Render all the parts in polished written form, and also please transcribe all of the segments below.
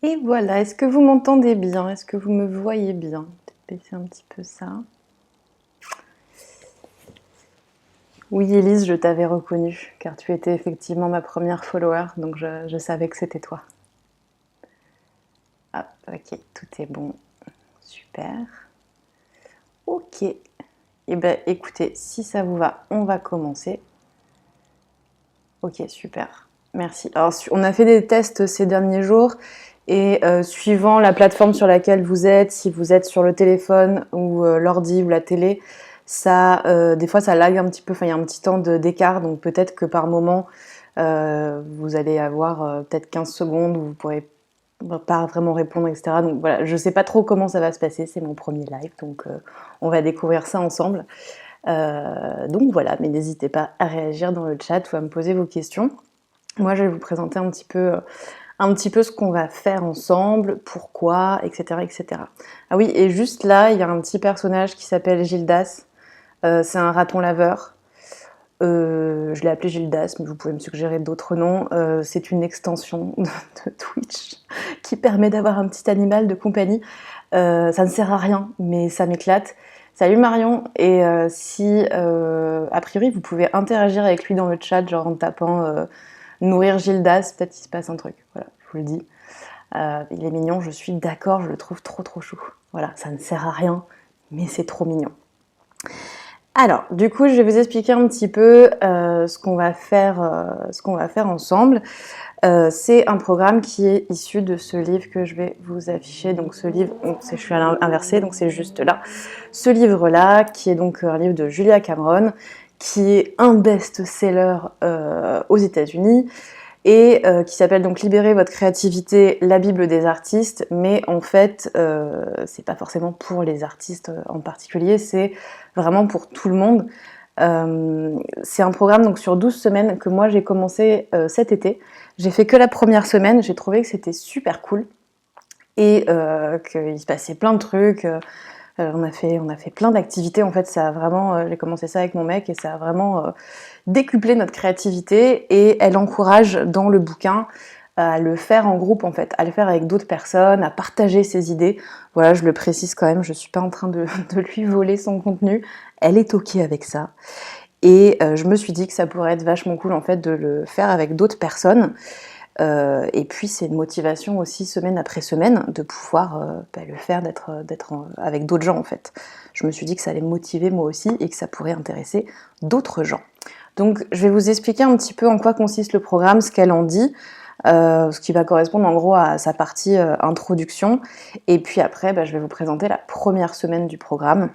Et voilà, est-ce que vous m'entendez bien? Est-ce que vous me voyez bien? Peut-être baisser un petit peu ça. Oui, Élise, je t'avais reconnue, car tu étais effectivement ma première follower, donc je savais que c'était toi. Ah, ok, tout est bon. Super. Ok. Eh ben, écoutez, si ça vous va, on va commencer. Ok, super. Merci. Alors, on a fait des tests ces derniers jours et suivant la plateforme sur laquelle vous êtes, si vous êtes sur le téléphone ou l'ordi ou la télé, ça, des fois, ça lag un petit peu. Enfin, il y a un petit temps d'écart, donc peut-être que par moment, vous allez avoir peut-être 15 secondes où vous pourrez pas vraiment répondre, etc. Donc voilà, je sais pas trop comment ça va se passer. C'est mon premier live, donc on va découvrir ça ensemble. Donc voilà, mais n'hésitez pas à réagir dans le chat ou à me poser vos questions. Moi, je vais vous présenter un petit peu ce qu'on va faire ensemble, pourquoi, etc., etc. Ah oui, et juste là, il y a un petit personnage qui s'appelle Gildas. C'est un raton laveur. Je l'ai appelé Gildas, mais vous pouvez me suggérer d'autres noms. C'est une extension de Twitch qui permet d'avoir un petit animal de compagnie. Ça ne sert à rien, mais ça m'éclate. Salut Marion, et si a priori vous pouvez interagir avec lui dans le chat, genre en tapant nourrir Gildas, peut-être qu'il se passe un truc. Voilà, je vous le dis. Il est mignon, je suis d'accord, je le trouve trop trop chou. Voilà, ça ne sert à rien, mais c'est trop mignon. Alors, du coup, je vais vous expliquer un petit peu ce qu'on va faire ensemble. C'est un programme qui est issu de ce livre que je vais vous afficher. Donc ce livre, je suis à l'inversé, donc c'est juste là. Ce livre-là, qui est donc un livre de Julia Cameron, qui est un best-seller aux États-Unis et qui s'appelle donc Libérer votre créativité, la Bible des artistes. Mais en fait, c'est pas forcément pour les artistes en particulier, c'est vraiment pour tout le monde. C'est un programme donc sur 12 semaines que moi j'ai commencé cet été. J'ai fait que la première semaine, j'ai trouvé que c'était super cool et qu'il se passait plein de trucs. On a fait plein d'activités. En fait, ça a vraiment, j'ai commencé ça avec mon mec et ça a vraiment décuplé notre créativité. Et elle encourage dans le bouquin à le faire en groupe en fait, à le faire avec d'autres personnes, à partager ses idées. Voilà, je le précise quand même, je suis pas en train de lui voler son contenu. Elle est ok avec ça. Et je me suis dit que ça pourrait être vachement cool en fait de le faire avec d'autres personnes. Et puis c'est une motivation aussi semaine après semaine de pouvoir le faire, d'être avec d'autres gens en fait. Je me suis dit que ça allait me motiver moi aussi et que ça pourrait intéresser d'autres gens. Donc je vais vous expliquer un petit peu en quoi consiste le programme, ce qu'elle en dit, ce qui va correspondre en gros à sa partie introduction. Et puis après, je vais vous présenter la première semaine du programme,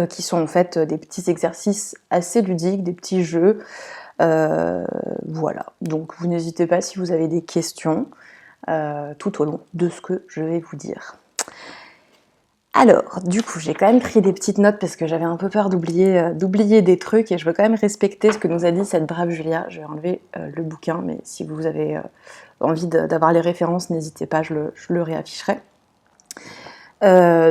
qui sont en fait des petits exercices assez ludiques, des petits jeux. Voilà, donc vous n'hésitez pas si vous avez des questions tout au long de ce que je vais vous dire. Alors, du coup, j'ai quand même pris des petites notes parce que j'avais un peu peur d'oublier des trucs et je veux quand même respecter ce que nous a dit cette brave Julia. Je vais enlever le bouquin, mais si vous avez envie d'avoir les références, n'hésitez pas, je le réafficherai.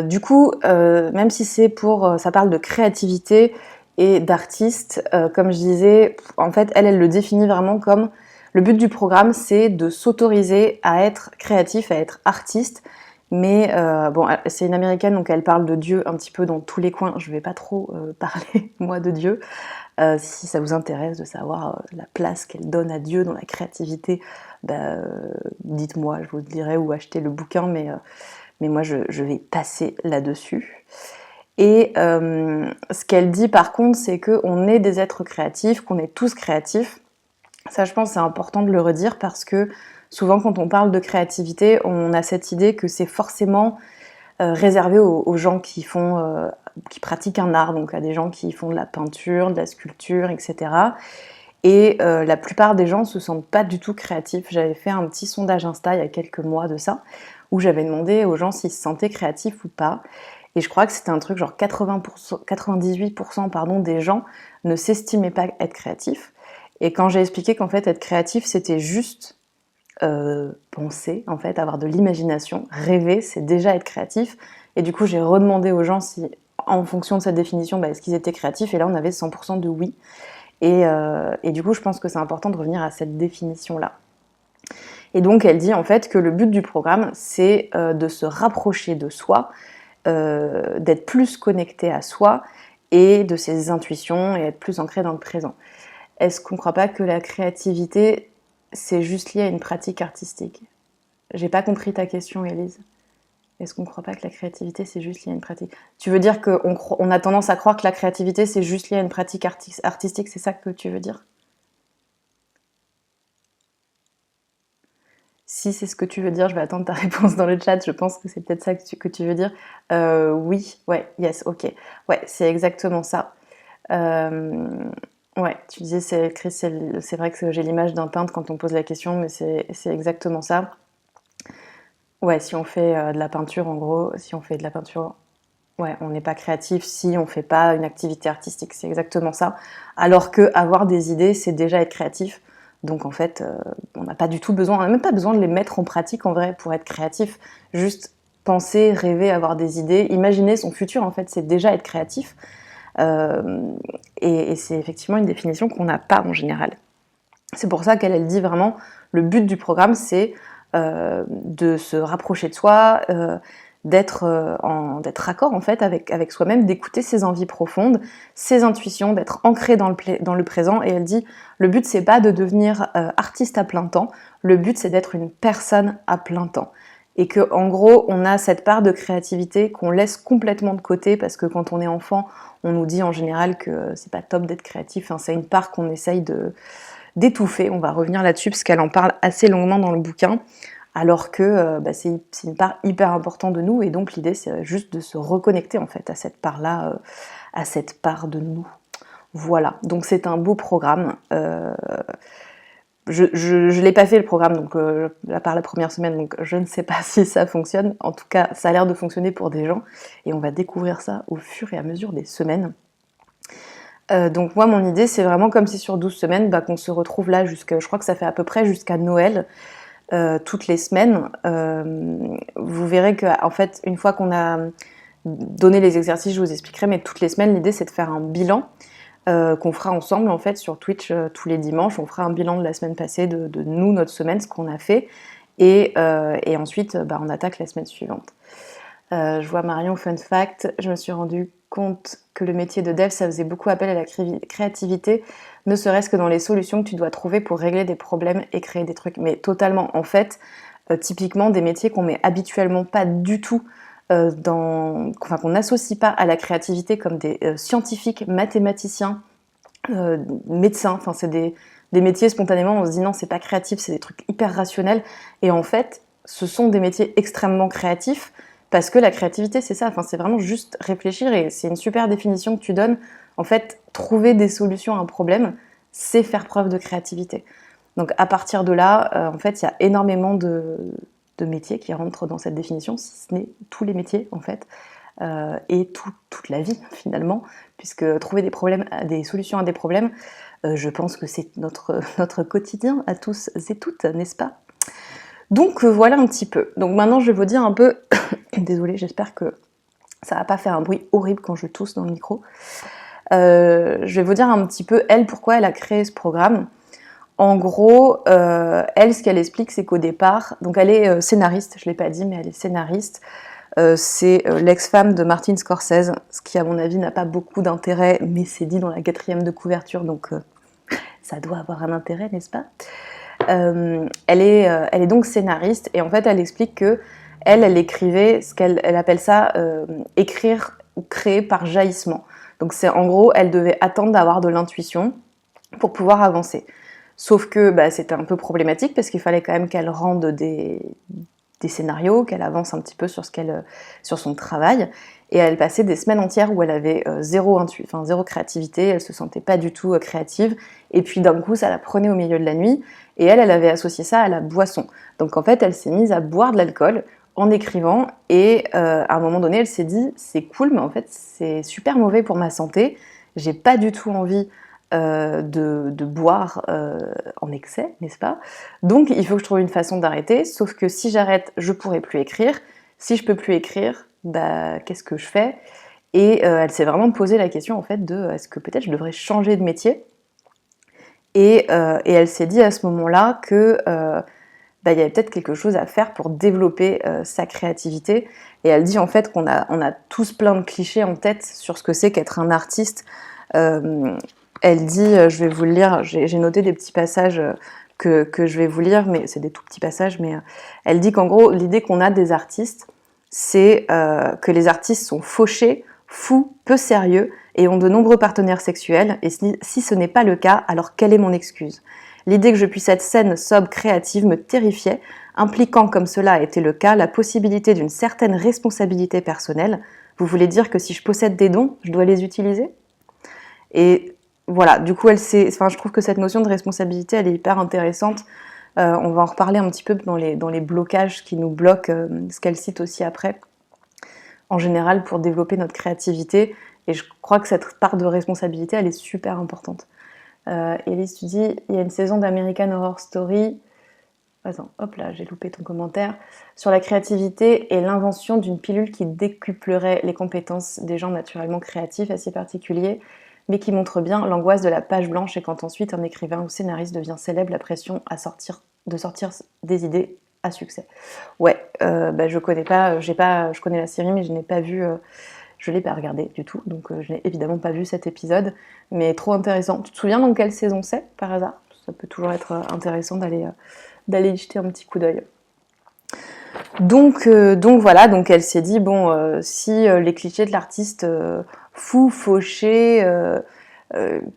Du coup, même si ça parle de créativité et d'artiste, comme je disais, en fait, elle le définit vraiment comme le but du programme, c'est de s'autoriser à être créatif, à être artiste. Mais bon, c'est une américaine, donc elle parle de Dieu un petit peu dans tous les coins. Je vais pas trop parler moi de Dieu. Si ça vous intéresse de savoir la place qu'elle donne à Dieu dans la créativité, dites-moi, je vous le dirai, ou achetez le bouquin, mais moi je vais passer là-dessus. Et ce qu'elle dit par contre, c'est qu'on est des êtres créatifs, qu'on est tous créatifs. Ça, je pense, c'est important de le redire parce que souvent, quand on parle de créativité, on a cette idée que c'est forcément réservé aux gens qui pratiquent un art, donc à des gens qui font de la peinture, de la sculpture, etc. Et la plupart des gens se sentent pas du tout créatifs. J'avais fait un petit sondage Insta il y a quelques mois de ça, où j'avais demandé aux gens s'ils se sentaient créatifs ou pas. Et je crois que c'était un truc genre 80%, 98% pardon, des gens ne s'estimaient pas être créatifs. Et quand j'ai expliqué qu'en fait être créatif c'était juste penser, en fait, avoir de l'imagination, rêver, c'est déjà être créatif. Et du coup j'ai redemandé aux gens si, en fonction de cette définition, est-ce qu'ils étaient créatifs, et là on avait 100% de oui. Et du coup je pense que c'est important de revenir à cette définition-là. Et donc elle dit en fait que le but du programme, c'est de se rapprocher de soi, d'être plus connecté à soi et de ses intuitions et être plus ancré dans le présent. Est-ce qu'on ne croit pas que la créativité, c'est juste lié à une pratique artistique? J'ai pas compris ta question, Élise. Est-ce qu'on ne croit pas que la créativité, c'est juste lié à une pratique? Tu veux dire qu'on a tendance à croire que la créativité, c'est juste lié à une pratique artistique, c'est ça que tu veux dire? Si c'est ce que tu veux dire, je vais attendre ta réponse dans le chat. Je pense que c'est peut-être ça que tu veux dire. Oui, ouais, yes, ok. Ouais, c'est exactement ça. Euh, ouais, tu disais, Chris, c'est vrai que j'ai l'image d'un peintre quand on pose la question, mais c'est exactement ça. Ouais, si on fait de la peinture, en gros, si on fait de la peinture, ouais, on n'est pas créatif si on fait pas une activité artistique. C'est exactement ça. Alors que avoir des idées, c'est déjà être créatif. Donc en fait, on n'a pas du tout besoin, on n'a même pas besoin de les mettre en pratique en vrai pour être créatif. Juste penser, rêver, avoir des idées, imaginer son futur, en fait, c'est déjà être créatif. Euh, et c'est effectivement une définition qu'on n'a pas en général. C'est pour ça qu'elle dit vraiment, le but du programme, c'est de se rapprocher de soi, d'être raccord en fait avec soi-même, d'écouter ses envies profondes, ses intuitions, d'être ancré dans le présent. Et elle dit, le but c'est pas de devenir artiste à plein temps, le but c'est d'être une personne à plein temps. Et que en gros, on a cette part de créativité qu'on laisse complètement de côté parce que quand on est enfant, on nous dit en général que c'est pas top d'être créatif. Hein, c'est une part qu'on essaye d'étouffer. On va revenir là-dessus parce qu'elle en parle assez longuement dans le bouquin, alors que c'est une part hyper importante de nous et donc l'idée c'est juste de se reconnecter en fait à cette part-là, à cette part de nous. Voilà, donc c'est un beau programme. Je l'ai pas fait le programme donc à part la première semaine, donc je ne sais pas si ça fonctionne. En tout cas, ça a l'air de fonctionner pour des gens et on va découvrir ça au fur et à mesure des semaines. Donc moi mon idée c'est vraiment comme si sur 12 semaines qu'on se retrouve là je crois que ça fait à peu près jusqu'à Noël, toutes les semaines. Vous verrez que en fait une fois qu'on a donné les exercices, je vous expliquerai, mais toutes les semaines l'idée c'est de faire un bilan qu'on fera ensemble en fait sur Twitch tous les dimanches. On fera un bilan de la semaine passée, de nous, notre semaine, ce qu'on a fait et ensuite on attaque la semaine suivante. Je vois Marion, fun fact, je me suis rendu compte que le métier de dev, ça faisait beaucoup appel à la créativité, ne serait-ce que dans les solutions que tu dois trouver pour régler des problèmes et créer des trucs. Mais totalement, en fait, typiquement des métiers qu'on met habituellement pas du tout qu'on n'associe pas à la créativité comme des scientifiques, mathématiciens, médecins, enfin c'est des métiers spontanément, on se dit non, c'est pas créatif, c'est des trucs hyper rationnels. Et en fait, ce sont des métiers extrêmement créatifs. Parce que la créativité, c'est ça, c'est vraiment juste réfléchir et c'est une super définition que tu donnes. En fait, trouver des solutions à un problème, c'est faire preuve de créativité. Donc à partir de là, en fait, il y a énormément de métiers qui rentrent dans cette définition, si ce n'est tous les métiers en fait, et toute la vie finalement, puisque trouver des solutions à des problèmes, je pense que c'est notre quotidien à tous et toutes, n'est-ce pas ? Donc voilà un petit peu. Donc maintenant je vais vous dire un peu, désolée, j'espère que ça va pas faire un bruit horrible quand je tousse dans le micro. Je vais vous dire un petit peu elle pourquoi elle a créé ce programme. En gros, elle ce qu'elle explique c'est qu'au départ, donc elle est scénariste, je l'ai pas dit mais elle est scénariste. C'est l'ex-femme de Martin Scorsese, ce qui à mon avis n'a pas beaucoup d'intérêt, mais c'est dit dans la 4e de couverture, donc ça doit avoir un intérêt, n'est-ce pas ? Elle est donc scénariste et en fait elle explique que elle écrivait ce qu'elle appelle ça écrire ou créer par jaillissement. Donc c'est en gros elle devait attendre d'avoir de l'intuition pour pouvoir avancer. Sauf que c'était un peu problématique parce qu'il fallait quand même qu'elle rende des scénarios, qu'elle avance un petit peu sur son travail. Et elle passait des semaines entières où elle avait zéro créativité, elle se sentait pas du tout créative. Et puis d'un coup, ça la prenait au milieu de la nuit. Et elle avait associé ça à la boisson. Donc en fait, elle s'est mise à boire de l'alcool en écrivant. Et à un moment donné, elle s'est dit, c'est cool, mais en fait, c'est super mauvais pour ma santé. J'ai pas du tout envie de boire en excès, n'est-ce pas ? Donc il faut que je trouve une façon d'arrêter, sauf que si j'arrête, je pourrai plus écrire. Si je peux plus écrire, qu'est-ce que je fais ? Et elle s'est vraiment posé la question en fait de est-ce que peut-être je devrais changer de métier ? Et elle s'est dit à ce moment-là que bah, il y avait peut-être quelque chose à faire pour développer sa créativité. Et elle dit en fait on a tous plein de clichés en tête sur ce que c'est qu'être un artiste. Elle dit, je vais vous le lire, j'ai noté des petits passages que je vais vous lire, mais c'est des tout petits passages, mais elle dit qu'en gros, l'idée qu'on a des artistes, c'est que les artistes sont fauchés, fous, peu sérieux et ont de nombreux partenaires sexuels, et si ce n'est pas le cas, alors quelle est mon excuse ? L'idée que je puisse être saine, sobre, créative me terrifiait, impliquant, comme cela a été le cas, la possibilité d'une certaine responsabilité personnelle. Vous voulez dire que si je possède des dons, je dois les utiliser ? Et voilà, du coup, je trouve que cette notion de responsabilité, elle est hyper intéressante. On va en reparler un petit peu dans les blocages qui nous bloquent, ce qu'elle cite aussi après, en général, pour développer notre créativité. Et je crois que cette part de responsabilité, elle est super importante. Élise, tu dis, il y a une saison d'American Horror Story. Attends, hop là, j'ai loupé ton commentaire. Sur la créativité et l'invention d'une pilule qui décuplerait les compétences des gens naturellement créatifs, assez particuliers, mais qui montre bien l'angoisse de la page blanche et quand ensuite un écrivain ou scénariste devient célèbre, la pression de sortir des idées à succès. Ouais, je connais pas, je connais la série, mais je n'ai pas vu, je l'ai pas regardé du tout, donc je n'ai évidemment pas vu cet épisode, mais trop intéressant. Tu te souviens dans quelle saison c'est, par hasard ? Ça peut toujours être intéressant d'aller y jeter un petit coup d'œil. Donc voilà, donc elle s'est dit, bon, si les clichés de l'artiste fou, fauché,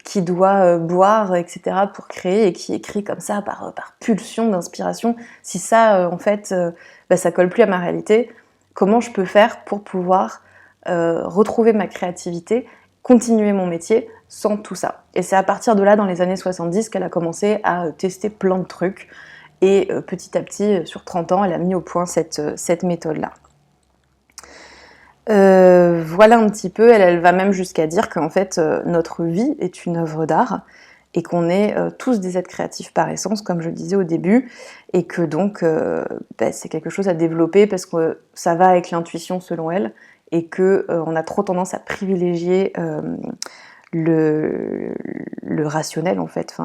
qui doit boire, etc. pour créer et qui écrit comme ça par pulsion d'inspiration, si ça, en fait, ça colle plus à ma réalité, comment je peux faire pour pouvoir retrouver ma créativité, continuer mon métier sans tout ça. Et c'est à partir de là, dans les années 70, qu'elle a commencé à tester plein de trucs. Et petit à petit, sur 30 ans, elle a mis au point cette méthode-là. Voilà un petit peu, elle va même jusqu'à dire qu'en fait, notre vie est une œuvre d'art et qu'on est tous des êtres créatifs par essence, comme je le disais au début, et que donc c'est quelque chose à développer parce que ça va avec l'intuition selon elle, et qu'on a trop tendance à privilégier le rationnel en fait,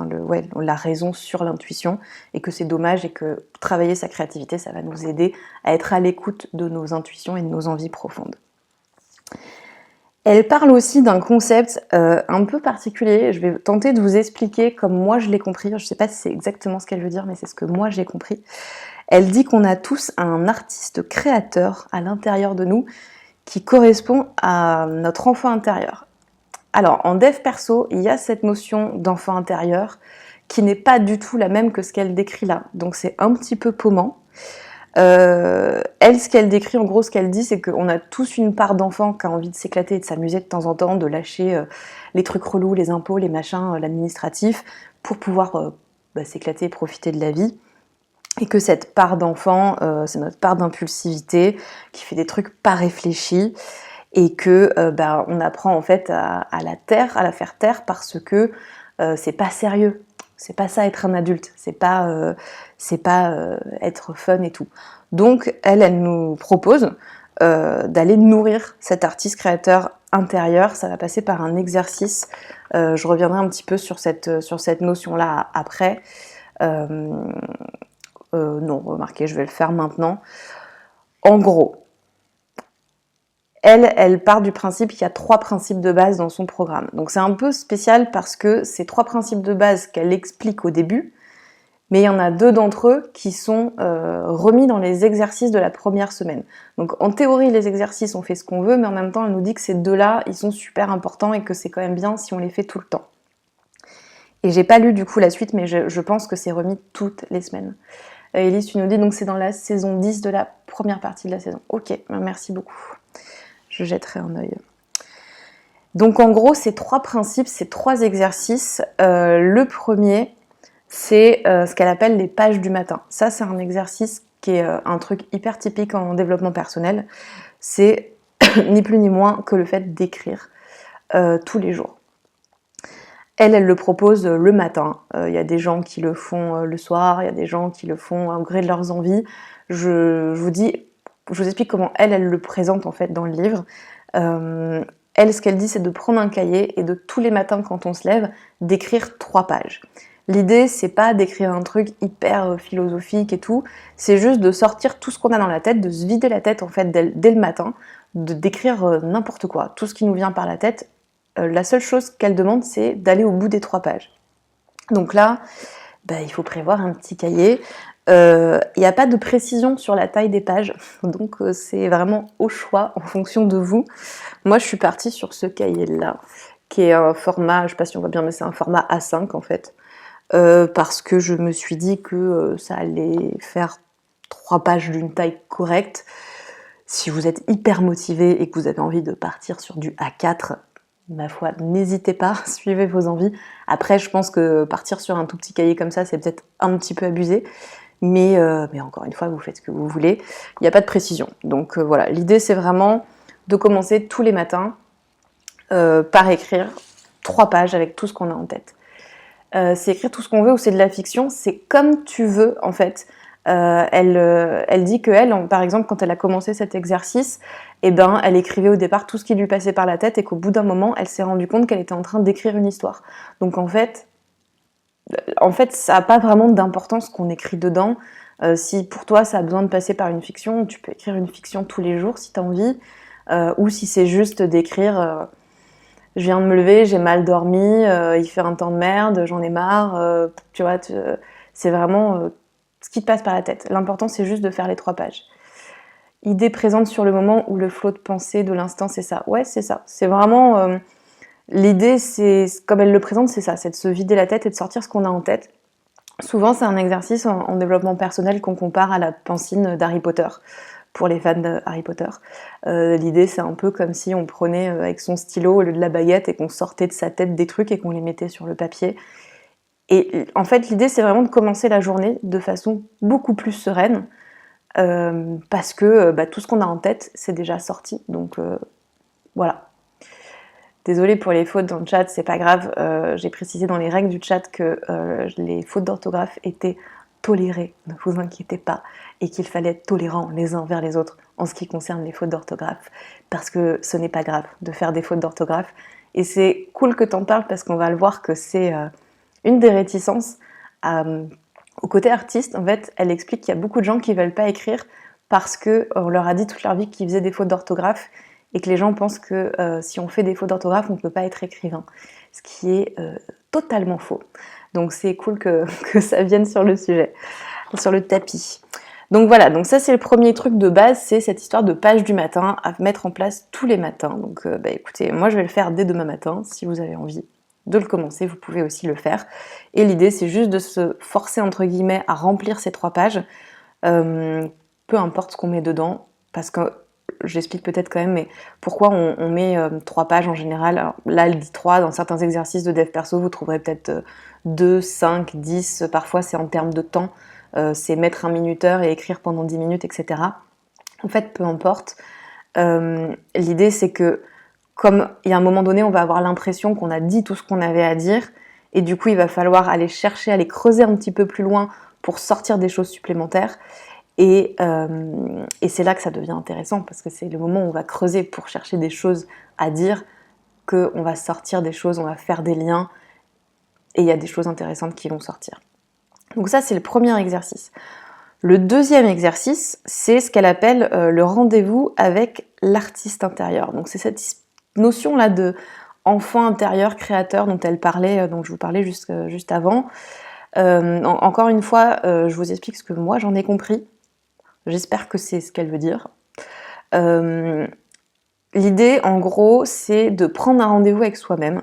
la raison sur l'intuition, et que c'est dommage et que travailler sa créativité, ça va nous aider à être à l'écoute de nos intuitions et de nos envies profondes. Elle parle aussi d'un concept un peu particulier, je vais tenter de vous expliquer comme moi je l'ai compris, je ne sais pas si c'est exactement ce qu'elle veut dire, mais c'est ce que moi j'ai compris. Elle dit qu'on a tous un artiste créateur à l'intérieur de nous qui correspond à notre enfant intérieur. Alors, en dev perso, il y a cette notion d'enfant intérieur qui n'est pas du tout la même que ce qu'elle décrit là. Donc c'est un petit peu paumant. Elle, ce qu'elle décrit, en gros, ce qu'elle dit, c'est qu'on a tous une part d'enfant qui a envie de s'éclater et de s'amuser de temps en temps, de lâcher les trucs relous, les impôts, les machins, l'administratif, pour pouvoir s'éclater et profiter de la vie. Et que cette part d'enfant, c'est notre part d'impulsivité, qui fait des trucs pas réfléchis, et que on apprend en fait à la faire taire parce que c'est pas sérieux. C'est pas ça être un adulte, c'est pas être fun et tout. Donc elle nous propose d'aller nourrir cet artiste créateur intérieur. Ça va passer par un exercice. Je reviendrai un petit peu sur cette notion-là après. Non, remarquez, je vais le faire maintenant. En gros, elle part du principe qu'il y a 3 principes de base dans son programme. Donc c'est un peu spécial parce que c'est 3 principes de base qu'elle explique au début, mais il y en a 2 d'entre eux qui sont remis dans les exercices de la première semaine. Donc en théorie, les exercices, on fait ce qu'on veut, mais en même temps, elle nous dit que ces 2-là, ils sont super importants et que c'est quand même bien si on les fait tout le temps. Et j'ai pas lu du coup la suite, mais je pense que c'est remis toutes les semaines. Élise, tu nous dis, donc c'est dans la saison 10 de la première partie de la saison. Ok, merci beaucoup. Je jetterai un œil. Donc en gros, ces 3 principes, ces 3 exercices, le premier, c'est ce qu'elle appelle les pages du matin. Ça, c'est un exercice qui est un truc hyper typique en développement personnel. C'est ni plus ni moins que le fait d'écrire tous les jours. Elle le propose le matin. Il y a des gens qui le font le soir, il y a des gens qui le font au gré de leurs envies. Je vous explique comment elle le présente en fait dans le livre. Elle, ce qu'elle dit, c'est de prendre un cahier et de tous les matins quand on se lève, d'écrire 3 pages. L'idée, c'est pas d'écrire un truc hyper philosophique et tout, c'est juste de sortir tout ce qu'on a dans la tête, de se vider la tête en fait dès le matin, d'écrire n'importe quoi, tout ce qui nous vient par la tête. La seule chose qu'elle demande, c'est d'aller au bout des 3 pages. Donc là, il faut prévoir un petit cahier. Il n'y a pas de précision sur la taille des pages, donc c'est vraiment au choix, en fonction de vous. Moi, je suis partie sur ce cahier-là, qui est un format, je ne sais pas si on voit bien, mais c'est un format A5 en fait, parce que je me suis dit que ça allait faire 3 pages d'une taille correcte. Si vous êtes hyper motivé et que vous avez envie de partir sur du A4, ma foi, n'hésitez pas, suivez vos envies. Après, je pense que partir sur un tout petit cahier comme ça, c'est peut-être un petit peu abusé. Mais encore une fois, vous faites ce que vous voulez. Il n'y a pas de précision. Donc voilà, l'idée, c'est vraiment de commencer tous les matins par écrire 3 pages avec tout ce qu'on a en tête. C'est écrire tout ce qu'on veut ou c'est de la fiction, c'est comme tu veux en fait. Elle dit que par exemple, quand elle a commencé cet exercice, elle écrivait au départ tout ce qui lui passait par la tête et qu'au bout d'un moment, elle s'est rendue compte qu'elle était en train d'écrire une histoire. Donc en fait, ça n'a pas vraiment d'importance qu'on écrit dedans. Si pour toi, ça a besoin de passer par une fiction, tu peux écrire une fiction tous les jours si tu as envie. Ou si c'est juste d'écrire je viens de me lever, j'ai mal dormi, il fait un temps de merde, j'en ai marre. Tu vois, c'est vraiment ce qui te passe par la tête. L'important, c'est juste de faire les 3 pages. Idée présente sur le moment ou le flot de pensée de l'instant, c'est ça. Ouais, c'est ça. C'est vraiment... l'idée, c'est comme elle le présente, c'est ça. C'est de se vider la tête et de sortir ce qu'on a en tête. Souvent, c'est un exercice en développement personnel qu'on compare à la pensine d'Harry Potter, pour les fans de Harry Potter. L'idée, c'est un peu comme si on prenait avec son stylo au lieu de la baguette et qu'on sortait de sa tête des trucs et qu'on les mettait sur le papier. Et en fait, l'idée, c'est vraiment de commencer la journée de façon beaucoup plus sereine, parce que tout ce qu'on a en tête, c'est déjà sorti. Donc voilà. Désolée pour les fautes dans le chat, c'est pas grave. J'ai précisé dans les règles du chat que les fautes d'orthographe étaient tolérées, ne vous inquiétez pas, et qu'il fallait être tolérant les uns vers les autres en ce qui concerne les fautes d'orthographe, parce que ce n'est pas grave de faire des fautes d'orthographe. Et c'est cool que t'en parles parce qu'on va le voir que c'est une des réticences au côté artiste. En fait, elle explique qu'il y a beaucoup de gens qui veulent pas écrire parce qu'on leur a dit toute leur vie qu'ils faisaient des fautes d'orthographe et que les gens pensent que si on fait des fautes d'orthographe, on ne peut pas être écrivain. Ce qui est totalement faux. Donc c'est cool que ça vienne sur le sujet, sur le tapis. Donc voilà, donc ça c'est le premier truc de base, c'est cette histoire de page du matin à mettre en place tous les matins. Donc écoutez, moi je vais le faire dès demain matin, si vous avez envie de le commencer, vous pouvez aussi le faire. Et l'idée c'est juste de se forcer entre guillemets à remplir ces 3 pages, peu importe ce qu'on met dedans, parce que j'explique peut-être quand même, mais pourquoi on met 3 pages en général. Alors, là, elle dit 3, dans certains exercices de dev perso, vous trouverez peut-être 2, 5, 10, parfois c'est en termes de temps, c'est mettre un minuteur et écrire pendant 10 minutes, etc. En fait, peu importe. L'idée, c'est que, comme il y a un moment donné, on va avoir l'impression qu'on a dit tout ce qu'on avait à dire, et du coup, il va falloir aller chercher, aller creuser un petit peu plus loin pour sortir des choses supplémentaires. Et c'est là que ça devient intéressant, parce que c'est le moment où on va creuser pour chercher des choses à dire, qu'on va sortir des choses, on va faire des liens, et il y a des choses intéressantes qui vont sortir. Donc ça, c'est le premier exercice. Le deuxième exercice, c'est ce qu'elle appelle le rendez-vous avec l'artiste intérieur. Donc c'est cette notion-là de enfant intérieur, créateur dont elle parlait, dont je vous parlais juste avant. Encore une fois, je vous explique ce que moi j'en ai compris. J'espère que c'est ce qu'elle veut dire. L'idée, en gros, c'est de prendre un rendez-vous avec soi-même.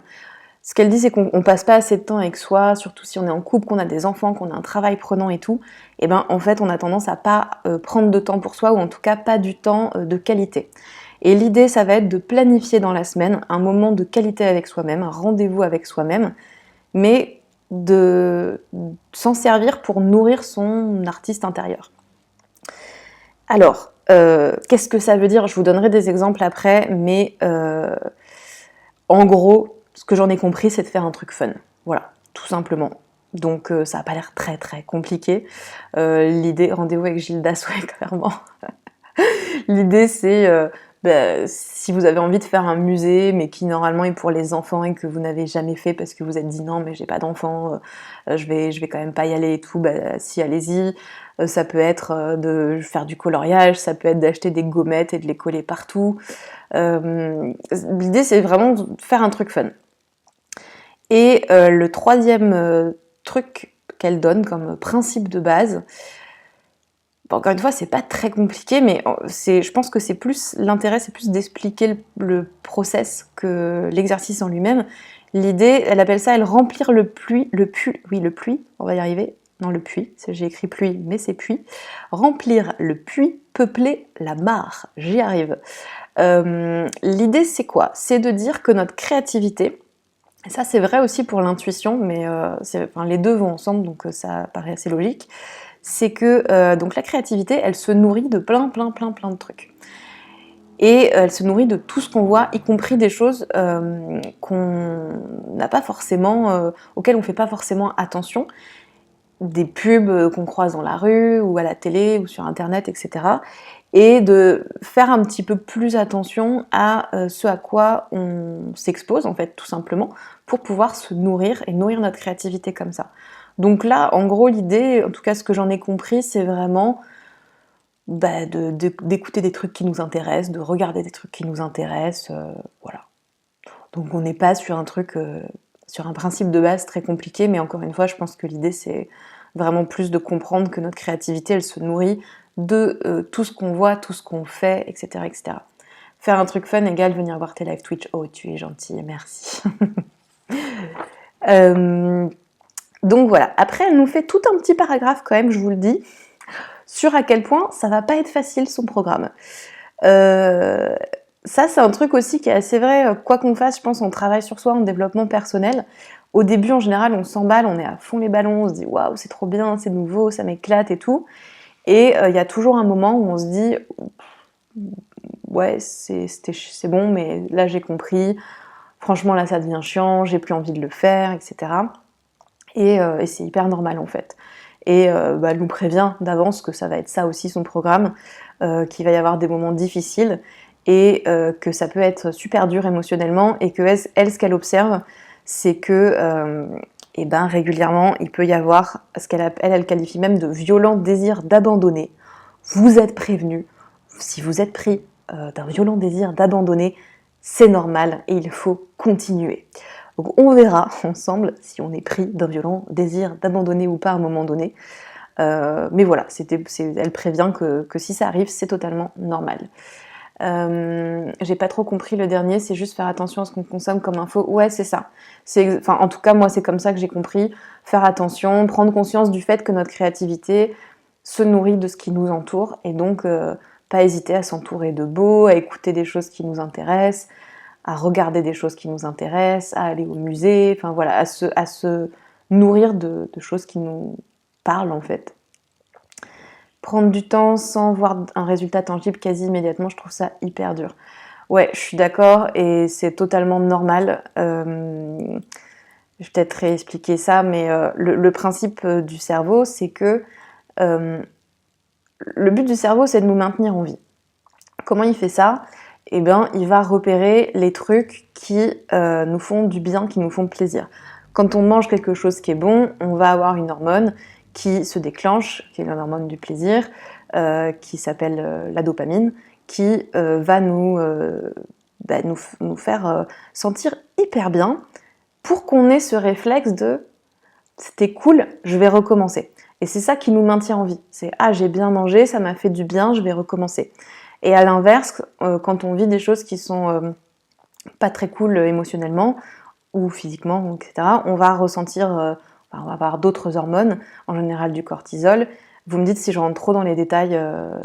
Ce qu'elle dit, c'est qu'on passe pas assez de temps avec soi, surtout si on est en couple, qu'on a des enfants, qu'on a un travail prenant et tout. Et en fait, on a tendance à pas prendre de temps pour soi, ou en tout cas pas du temps de qualité. Et l'idée, ça va être de planifier dans la semaine un moment de qualité avec soi-même, un rendez-vous avec soi-même, mais de s'en servir pour nourrir son artiste intérieur. Alors, qu'est-ce que ça veut dire ? Je vous donnerai des exemples après, mais en gros, ce que j'en ai compris, c'est de faire un truc fun. Voilà, tout simplement. Donc ça n'a pas l'air très très compliqué. L'idée, rendez-vous avec Gildas, ouais, clairement. L'idée, c'est si vous avez envie de faire un musée, mais qui normalement est pour les enfants et que vous n'avez jamais fait parce que vous êtes dit non, mais j'ai pas d'enfants, je vais quand même pas y aller et tout, si, allez-y. Ça peut être de faire du coloriage, ça peut être d'acheter des gommettes et de les coller partout. L'idée, c'est vraiment de faire un truc fun. Et le troisième truc qu'elle donne comme principe de base, encore une fois, c'est pas très compliqué, mais je pense que c'est plus l'intérêt, c'est plus d'expliquer le process que l'exercice en lui-même. L'idée, elle appelle ça, elle remplir le puits, on va y arriver. Non, le puits, j'ai écrit pluie, mais c'est puits. Remplir le puits, peupler la mare. J'y arrive. L'idée, c'est quoi? C'est de dire que notre créativité, et ça c'est vrai aussi pour l'intuition, mais les deux vont ensemble, donc ça paraît assez logique, c'est que donc la créativité, elle se nourrit de plein de trucs. Et elle se nourrit de tout ce qu'on voit, y compris des choses qu'on n'a pas forcément, auxquelles on fait pas forcément attention, des pubs qu'on croise dans la rue, ou à la télé, ou sur internet, etc. Et de faire un petit peu plus attention à ce à quoi on s'expose, en fait, tout simplement, pour pouvoir se nourrir et nourrir notre créativité comme ça. Donc là, en gros, l'idée, en tout cas ce que j'en ai compris, c'est vraiment d'écouter des trucs qui nous intéressent, de regarder des trucs qui nous intéressent, voilà. Donc on n'est pas sur un truc, sur un principe de base très compliqué, mais encore une fois, je pense que l'idée c'est vraiment plus de comprendre que notre créativité, elle se nourrit de tout ce qu'on voit, tout ce qu'on fait, etc., etc. Faire un truc fun égale venir voir tes live Twitch. Oh, tu es gentil, merci. Donc voilà. Après, elle nous fait tout un petit paragraphe quand même, je vous le dis, sur à quel point ça va pas être facile son programme. Ça, c'est un truc aussi qui est assez vrai, quoi qu'on fasse, je pense, on travaille sur soi en développement personnel. Au début, en général, on s'emballe, on est à fond les ballons, on se dit waouh, c'est trop bien, c'est nouveau, ça m'éclate et tout. Et il y a toujours un moment où on se dit ouais, c'est bon, mais là j'ai compris, franchement là ça devient chiant, j'ai plus envie de le faire, etc. Et c'est hyper normal en fait. Et elle nous prévient d'avance que ça va être ça aussi son programme, qu'il va y avoir des moments difficiles et que ça peut être super dur émotionnellement et que elle ce qu'elle observe, c'est que régulièrement il peut y avoir ce elle qualifie même de violent désir d'abandonner. Vous êtes prévenus, si vous êtes pris d'un violent désir d'abandonner, c'est normal et il faut continuer. Donc on verra ensemble si on est pris d'un violent désir d'abandonner ou pas à un moment donné. Mais voilà, elle prévient que si ça arrive, c'est totalement normal. J'ai pas trop compris le dernier, c'est juste faire attention à ce qu'on consomme comme info. Ouais, c'est ça. En tout cas, moi, c'est comme ça que j'ai compris. Faire attention, prendre conscience du fait que notre créativité se nourrit de ce qui nous entoure et donc pas hésiter à s'entourer de beau, à écouter des choses qui nous intéressent, à regarder des choses qui nous intéressent, à aller au musée, enfin voilà, à se nourrir de choses qui nous parlent en fait. Prendre du temps sans voir un résultat tangible quasi immédiatement, je trouve ça hyper dur. Ouais, je suis d'accord et c'est totalement normal. Je vais peut-être réexpliquer ça, mais le principe du cerveau, c'est que le but du cerveau, c'est de nous maintenir en vie. Comment il fait ça ? Eh bien, il va repérer les trucs qui nous font du bien, qui nous font plaisir. Quand on mange quelque chose qui est bon, on va avoir une hormone qui se déclenche, qui est l'hormone du plaisir, qui s'appelle la dopamine, qui va nous faire sentir hyper bien pour qu'on ait ce réflexe de « c'était cool, je vais recommencer ». Et c'est ça qui nous maintient en vie. C'est « ah, j'ai bien mangé, ça m'a fait du bien, je vais recommencer ». Et à l'inverse, quand on vit des choses qui sont pas très cool émotionnellement ou physiquement, etc., on va ressentir, on va avoir d'autres hormones, en général du cortisol. Vous me dites si je rentre trop dans les détails,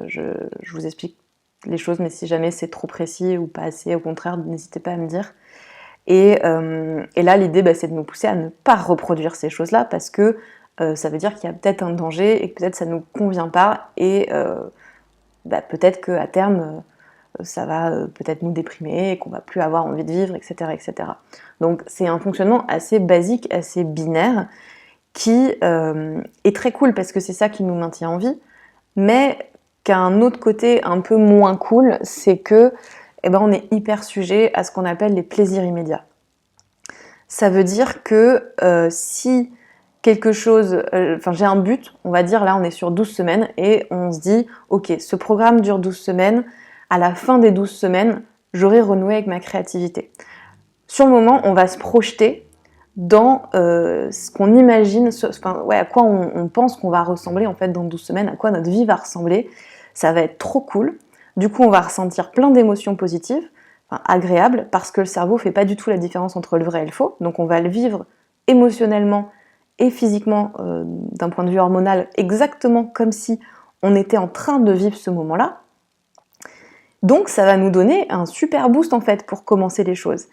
je vous explique les choses, mais si jamais c'est trop précis ou pas assez, au contraire, n'hésitez pas à me dire. Et là, l'idée, c'est de nous pousser à ne pas reproduire ces choses-là parce que ça veut dire qu'il y a peut-être un danger et que peut-être ça ne nous convient pas et peut-être qu'à terme, ça va peut-être nous déprimer et qu'on va plus avoir envie de vivre, etc., etc. Donc c'est un fonctionnement assez basique, assez binaire, qui est très cool parce que c'est ça qui nous maintient en vie, mais qu'un autre côté un peu moins cool, c'est que eh ben, on est hyper sujet à ce qu'on appelle les plaisirs immédiats. Ça veut dire que si quelque chose, j'ai un but, on va dire là on est sur 12 semaines et on se dit ok, ce programme dure 12 semaines, à la fin des 12 semaines, j'aurai renoué avec ma créativité. Sur le moment, on va se projeter dans ce qu'on imagine, à quoi on pense qu'on va ressembler en fait dans 12 semaines, à quoi notre vie va ressembler. Ça va être trop cool. Du coup, on va ressentir plein d'émotions positives, agréables, parce que le cerveau fait pas du tout la différence entre le vrai et le faux. Donc on va le vivre émotionnellement et physiquement, d'un point de vue hormonal, exactement comme si on était en train de vivre ce moment-là. Donc ça va nous donner un super boost en fait pour commencer les choses.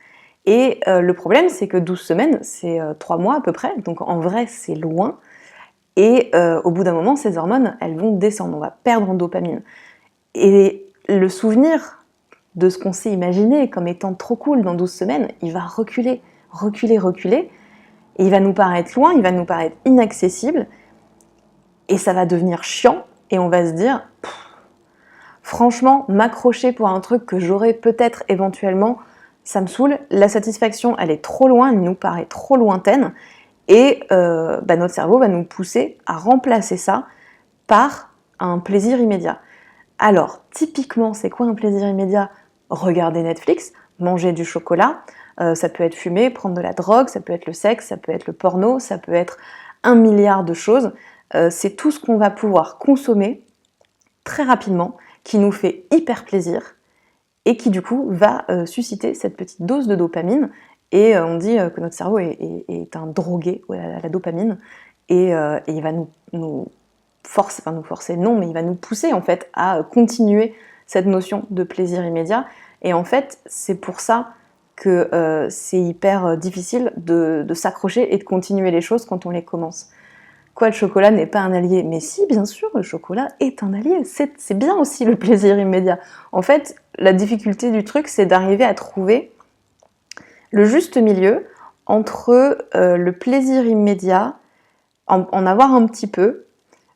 Et le problème, c'est que 12 semaines, c'est 3 mois à peu près, donc en vrai, c'est loin. Et au bout d'un moment, ces hormones, elles vont descendre, on va perdre en dopamine. Et le souvenir de ce qu'on s'est imaginé comme étant trop cool dans 12 semaines, il va reculer, reculer, reculer, et il va nous paraître loin, il va nous paraître inaccessible, et ça va devenir chiant, et on va se dire, franchement, m'accrocher pour un truc que j'aurais peut-être éventuellement, ça me saoule, la satisfaction, elle est trop loin, elle nous paraît trop lointaine, et notre cerveau va nous pousser à remplacer ça par un plaisir immédiat. Alors, typiquement, c'est quoi un plaisir immédiat? Regarder Netflix, manger du chocolat, ça peut être fumer, prendre de la drogue, ça peut être le sexe, ça peut être le porno, ça peut être 1 milliard de choses. C'est tout ce qu'on va pouvoir consommer très rapidement, qui nous fait hyper plaisir, et qui du coup va susciter cette petite dose de dopamine, et on dit que notre cerveau est un drogué à la dopamine, et il va nous forcer, non, mais il va nous pousser en fait à continuer cette notion de plaisir immédiat. Et en fait, c'est pour ça que c'est hyper difficile de s'accrocher et de continuer les choses quand on les commence. Quoi, le chocolat n'est pas un allié? Mais si, bien sûr, le chocolat est un allié. C'est bien aussi le plaisir immédiat. En fait, la difficulté du truc, c'est d'arriver à trouver le juste milieu entre le plaisir immédiat, en avoir un petit peu,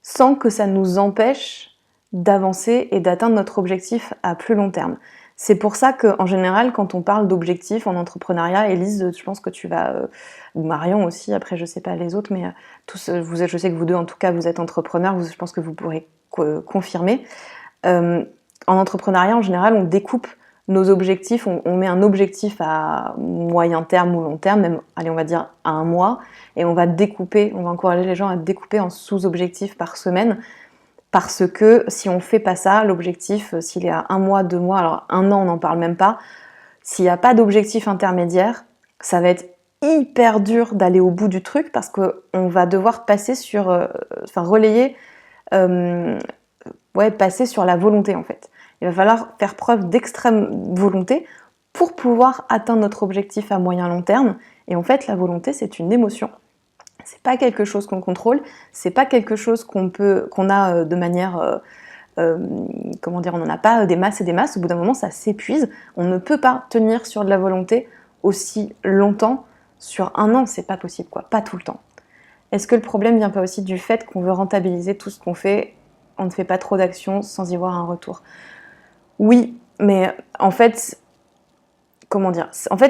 sans que ça nous empêche d'avancer et d'atteindre notre objectif à plus long terme. C'est pour ça qu'en général, quand on parle d'objectifs en entrepreneuriat, Élise, je pense que tu vas, Marion aussi, après je sais pas les autres, mais tous, je sais que vous deux en tout cas, vous êtes entrepreneurs, je pense que vous pourrez confirmer. En entrepreneuriat, en général, on découpe nos objectifs, on met un objectif à moyen terme ou long terme, même, allez, on va dire à 1 mois, et on va découper, on va encourager les gens à découper en sous-objectifs par semaine, parce que si on fait pas ça, l'objectif, s'il est à 1 mois, 2 mois, alors 1 an, on n'en parle même pas, s'il n'y a pas d'objectif intermédiaire, ça va être hyper dur d'aller au bout du truc, parce qu'on va devoir passer sur, relayer, passer sur la volonté en fait. Il va falloir faire preuve d'extrême volonté pour pouvoir atteindre notre objectif à moyen long terme. Et en fait, la volonté, c'est une émotion. C'est pas quelque chose qu'on contrôle, c'est pas quelque chose qu'on a de manière, on n'en a pas des masses et des masses. Au bout d'un moment, ça s'épuise. On ne peut pas tenir sur de la volonté aussi longtemps. Sur 1 an, c'est pas possible, quoi. Pas tout le temps. Est-ce que le problème vient pas aussi du fait qu'on veut rentabiliser tout ce qu'on fait? On ne fait pas trop d'actions sans y voir un retour. Oui, mais en fait,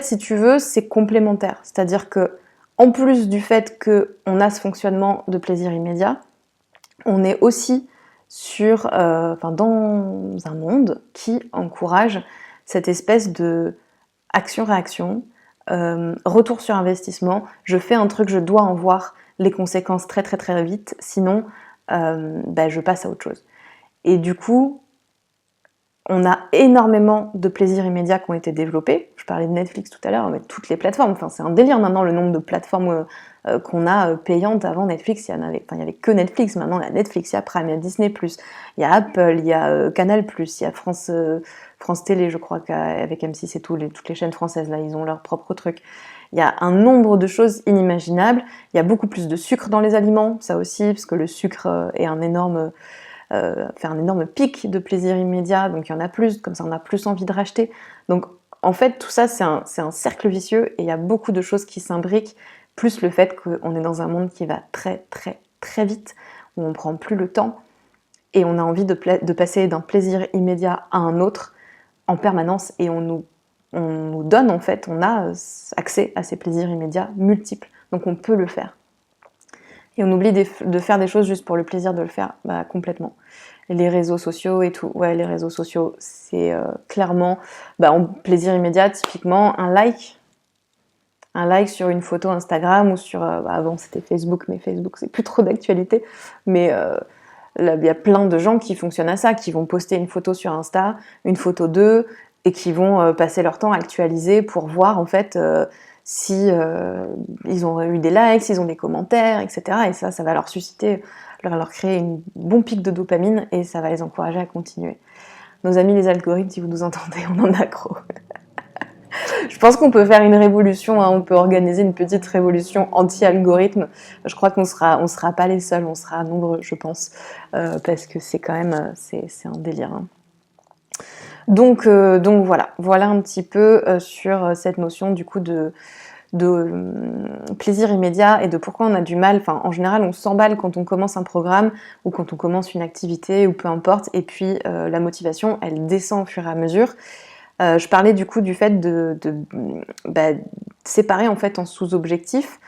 si tu veux, c'est complémentaire. C'est-à-dire que, en plus du fait qu'on a ce fonctionnement de plaisir immédiat, on est aussi dans un monde qui encourage cette espèce de action-réaction, retour sur investissement. Je fais un truc, je dois en voir les conséquences très très très vite, sinon je passe à autre chose. Et du coup, on a énormément de plaisirs immédiats qui ont été développés. Je parlais de Netflix tout à l'heure, mais toutes les plateformes. Enfin, c'est un délire maintenant le nombre de plateformes qu'on a payantes. Avant Netflix, il y avait que Netflix. Maintenant, il y a Netflix, il y a Prime, il y a Disney+, il y a Apple, il y a Canal+, il y a France Télé, je crois qu'avec M6 et toutes les chaînes françaises, là, ils ont leur propre truc. Il y a un nombre de choses inimaginables. Il y a beaucoup plus de sucre dans les aliments, ça aussi, parce que le sucre est un énorme pic de plaisir immédiat, donc il y en a plus, comme ça on a plus envie de racheter. Donc en fait tout ça c'est un cercle vicieux, et il y a beaucoup de choses qui s'imbriquent, plus le fait qu'on est dans un monde qui va très très très vite, où on prend plus le temps, et on a envie de passer d'un plaisir immédiat à un autre en permanence et on nous donne en fait, on a accès à ces plaisirs immédiats multiples, donc on peut le faire. Et on oublie de faire des choses juste pour le plaisir de le faire, bah complètement. Et les réseaux sociaux et tout, ouais les réseaux sociaux, c'est clairement, en plaisir immédiat, typiquement un like sur une photo Instagram ou sur, avant c'était Facebook, mais Facebook c'est plus trop d'actualité, mais là, il y a plein de gens qui fonctionnent à ça, qui vont poster une photo sur Insta, une photo d'eux, et qui vont passer leur temps à actualiser pour voir en fait si ils ont eu des likes, s'ils ont des commentaires, etc. Et ça va leur susciter, leur créer un bon pic de dopamine et ça va les encourager à continuer. Nos amis les algorithmes, si vous nous entendez, on en a gros. Je pense qu'on peut faire une révolution, hein, on peut organiser une petite révolution anti-algorithme. Je crois qu'on sera pas les seuls, on sera nombreux, je pense, parce que c'est quand même, c'est un délire. Hein. Donc voilà un petit peu sur cette notion du coup de plaisir immédiat et de pourquoi on a du mal. Enfin, en général, on s'emballe quand on commence un programme ou quand on commence une activité ou peu importe, et puis la motivation, elle descend au fur et à mesure. Je parlais du coup du fait de séparer en fait en sous-objectifs.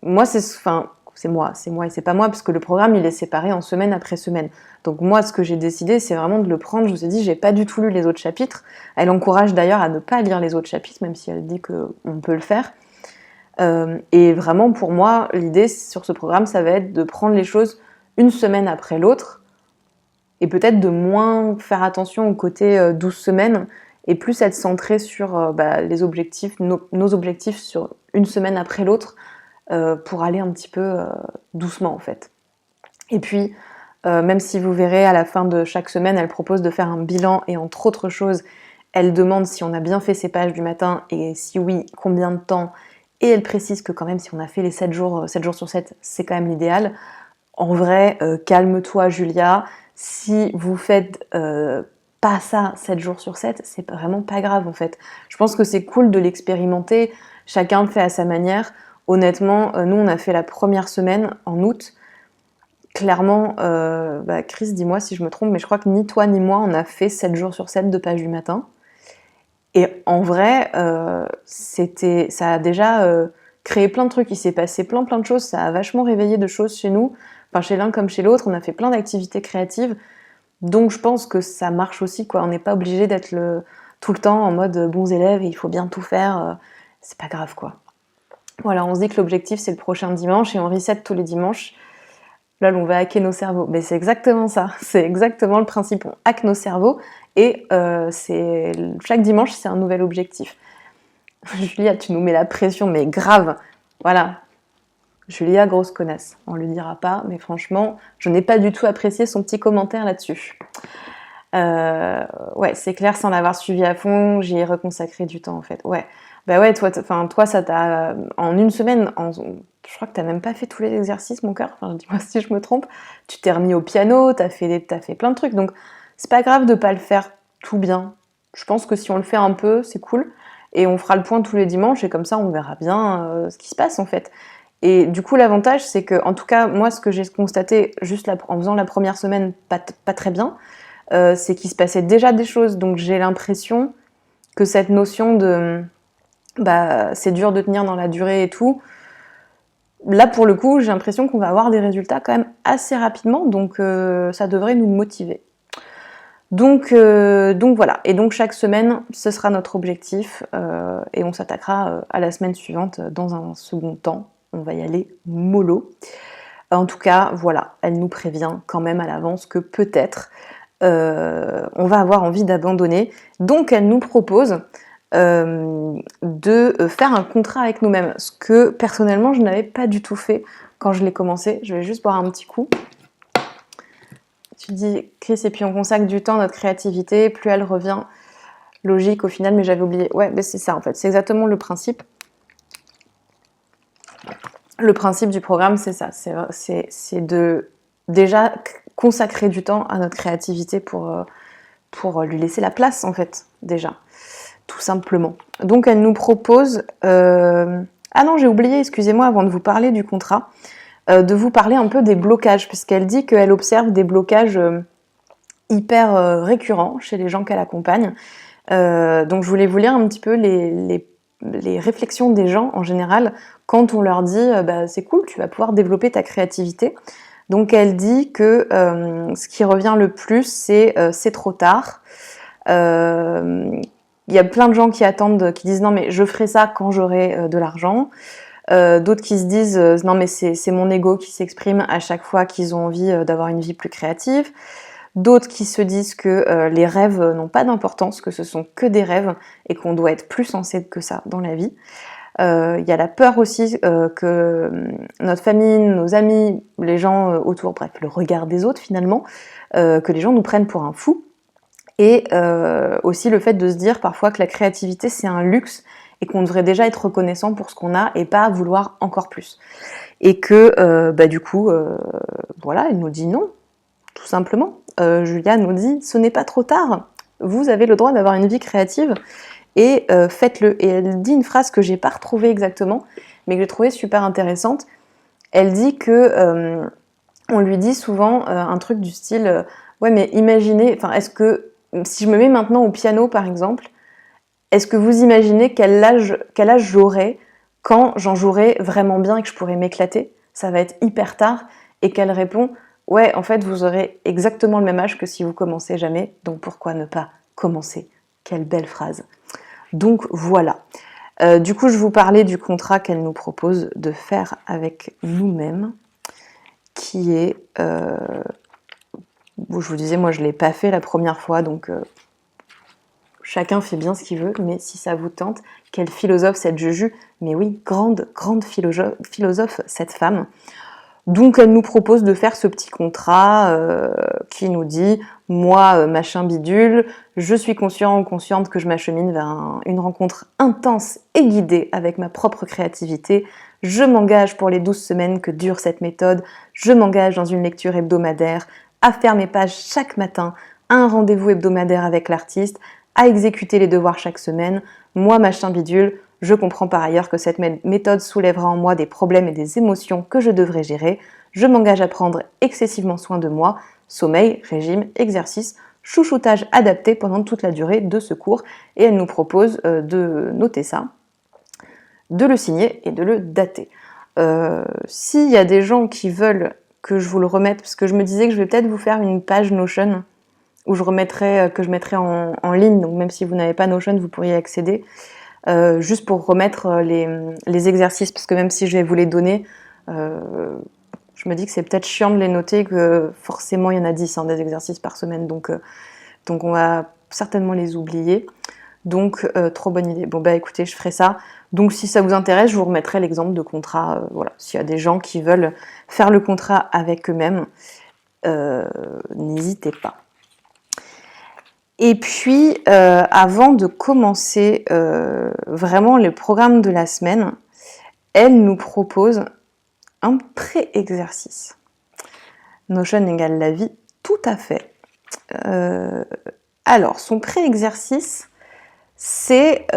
Moi, c'est moi et c'est pas moi parce que le programme il est séparé en semaine après semaine. Donc moi, ce que j'ai décidé, c'est vraiment de le prendre. Je vous ai dit, j'ai pas du tout lu les autres chapitres. Elle encourage d'ailleurs à ne pas lire les autres chapitres, même si elle dit qu'on peut le faire. Et vraiment, pour moi, l'idée sur ce programme, ça va être de prendre les choses une semaine après l'autre et peut-être de moins faire attention au côté 12 semaines et plus être centré sur les objectifs, nos objectifs sur une semaine après l'autre pour aller un petit peu doucement en fait. Et puis, même si vous verrez à la fin de chaque semaine, elle propose de faire un bilan et entre autres choses, elle demande si on a bien fait ses pages du matin et si oui, combien de temps. Et elle précise que quand même si on a fait les 7 jours sur 7, c'est quand même l'idéal. En vrai, calme-toi Julia, si vous faites pas ça 7 jours sur 7, c'est vraiment pas grave en fait. Je pense que c'est cool de l'expérimenter, chacun le fait à sa manière. Honnêtement, nous on a fait la première semaine en août. Clairement, Chris, dis-moi si je me trompe, mais je crois que ni toi ni moi on a fait 7 jours sur 7 de page du matin. Et en vrai, ça a déjà créé plein de trucs, il s'est passé plein de choses, ça a vachement réveillé de choses chez nous, enfin chez l'un comme chez l'autre, on a fait plein d'activités créatives, donc je pense que ça marche aussi, quoi. On n'est pas obligé d'être tout le temps en mode bons élèves et il faut bien tout faire, c'est pas grave, quoi. Voilà, on se dit que l'objectif c'est le prochain dimanche et on reset tous les dimanches. Là, on va hacker nos cerveaux. Mais c'est exactement ça, c'est exactement le principe. On hack nos cerveaux et chaque dimanche, c'est un nouvel objectif. Julia, tu nous mets la pression, mais grave. Voilà. Julia, grosse connasse. On le dira pas, mais franchement, je n'ai pas du tout apprécié son petit commentaire là-dessus. Ouais, c'est clair, sans l'avoir suivi à fond, j'y ai reconsacré du temps en fait. Ouais. Bah ouais, toi, ça t'a. En une semaine, je crois que t'as même pas fait tous les exercices, mon cœur. Enfin, dis-moi si je me trompe. Tu t'es remis au piano, t'as fait plein de trucs. Donc, c'est pas grave de pas le faire tout bien. Je pense que si on le fait un peu, c'est cool. Et on fera le point tous les dimanches et comme ça, on verra bien ce qui se passe en fait. Et du coup, l'avantage, c'est que, en tout cas, moi, ce que j'ai constaté juste en faisant la première semaine, pas très bien, c'est qu'il se passait déjà des choses. Donc, j'ai l'impression que cette notion de c'est dur de tenir dans la durée et tout. Là, pour le coup, j'ai l'impression qu'on va avoir des résultats quand même assez rapidement, donc ça devrait nous motiver. Donc voilà. Et donc chaque semaine, ce sera notre objectif et on s'attaquera à la semaine suivante dans un second temps. On va y aller mollo. En tout cas, voilà, elle nous prévient quand même à l'avance que peut-être on va avoir envie d'abandonner. Donc elle nous propose de faire un contrat avec nous-mêmes, ce que personnellement je n'avais pas du tout fait quand je l'ai commencé. Je vais juste boire un petit coup. Tu dis Chris, et puis on consacre du temps à notre créativité, plus elle revient. Logique au final, mais j'avais oublié. Ouais, mais c'est ça en fait, c'est exactement le principe. Le principe du programme, c'est ça, c'est de déjà consacrer du temps à notre créativité pour lui laisser la place en fait, déjà. Tout simplement. Donc elle nous propose... Ah non, j'ai oublié, excusez-moi, avant de vous parler du contrat, de vous parler un peu des blocages, puisqu'elle dit qu'elle observe des blocages hyper récurrents chez les gens qu'elle accompagne. Donc je voulais vous lire un petit peu les réflexions des gens en général quand on leur dit bah, c'est cool, tu vas pouvoir développer ta créativité. Donc elle dit que ce qui revient le plus, c'est trop tard. Il y a plein de gens qui attendent, qui disent non mais je ferai ça quand j'aurai de l'argent. D'autres qui se disent non mais c'est mon ego qui s'exprime à chaque fois qu'ils ont envie d'avoir une vie plus créative. D'autres qui se disent que les rêves n'ont pas d'importance, que ce sont que des rêves et qu'on doit être plus sensé que ça dans la vie. Il y a la peur aussi que notre famille, nos amis, les gens autour, bref, le regard des autres finalement, que les gens nous prennent pour un fou. Et aussi le fait de se dire parfois que la créativité c'est un luxe et qu'on devrait déjà être reconnaissant pour ce qu'on a et pas vouloir encore plus. Et que bah, du coup, voilà, elle nous dit non, tout simplement. Julia nous dit ce n'est pas trop tard, vous avez le droit d'avoir une vie créative et faites-le. Et elle dit une phrase que j'ai pas retrouvée exactement, mais que j'ai trouvée super intéressante. Elle dit que on lui dit souvent un truc du style ouais mais imaginez, enfin est-ce que si je me mets maintenant au piano par exemple, est-ce que vous imaginez quel âge j'aurai quand j'en jouerai vraiment bien et que je pourrai m'éclater? Ça va être hyper tard. Et qu'elle répond ouais, en fait, vous aurez exactement le même âge que si vous commencez jamais, donc pourquoi ne pas commencer? Quelle belle phrase. Donc voilà. Du coup, je vous parlais du contrat qu'elle nous propose de faire avec nous-mêmes, qui est... je vous disais, moi je ne l'ai pas fait la première fois, donc chacun fait bien ce qu'il veut, mais si ça vous tente, quelle philosophe cette Juju, mais oui, grande philosophe cette femme. Donc elle nous propose de faire ce petit contrat qui nous dit « Moi, machin bidule, je suis conscient ou consciente que je m'achemine vers une rencontre intense et guidée avec ma propre créativité. Je m'engage pour les 12 semaines que dure cette méthode. Je m'engage dans une lecture hebdomadaire, à faire mes pages chaque matin, à un rendez-vous hebdomadaire avec l'artiste, à exécuter les devoirs chaque semaine. Moi, machin bidule, je comprends par ailleurs que cette méthode soulèvera en moi des problèmes et des émotions que je devrais gérer. Je m'engage à prendre excessivement soin de moi, sommeil, régime, exercice, chouchoutage adapté pendant toute la durée de ce cours. » Et elle nous propose de noter ça, de le signer et de le dater. S'il y a des gens qui veulent que je vous le remette, parce que je me disais que je vais peut-être vous faire une page Notion où je mettrai en ligne, donc même si vous n'avez pas Notion, vous pourriez accéder. Juste pour remettre les exercices, parce que même si je vais vous les donner, je me dis que c'est peut-être chiant de les noter, que forcément il y en a 10 des exercices par semaine, donc on va certainement les oublier. Donc trop bonne idée. Bon bah écoutez, je ferai ça. Donc si ça vous intéresse, je vous remettrai l'exemple de contrat. Voilà, s'il y a des gens qui veulent faire le contrat avec eux-mêmes, n'hésitez pas. Et puis, avant de commencer vraiment le programme de la semaine, elle nous propose un pré-exercice. Notion égale la vie, tout à fait. Alors, son pré-exercice, c'est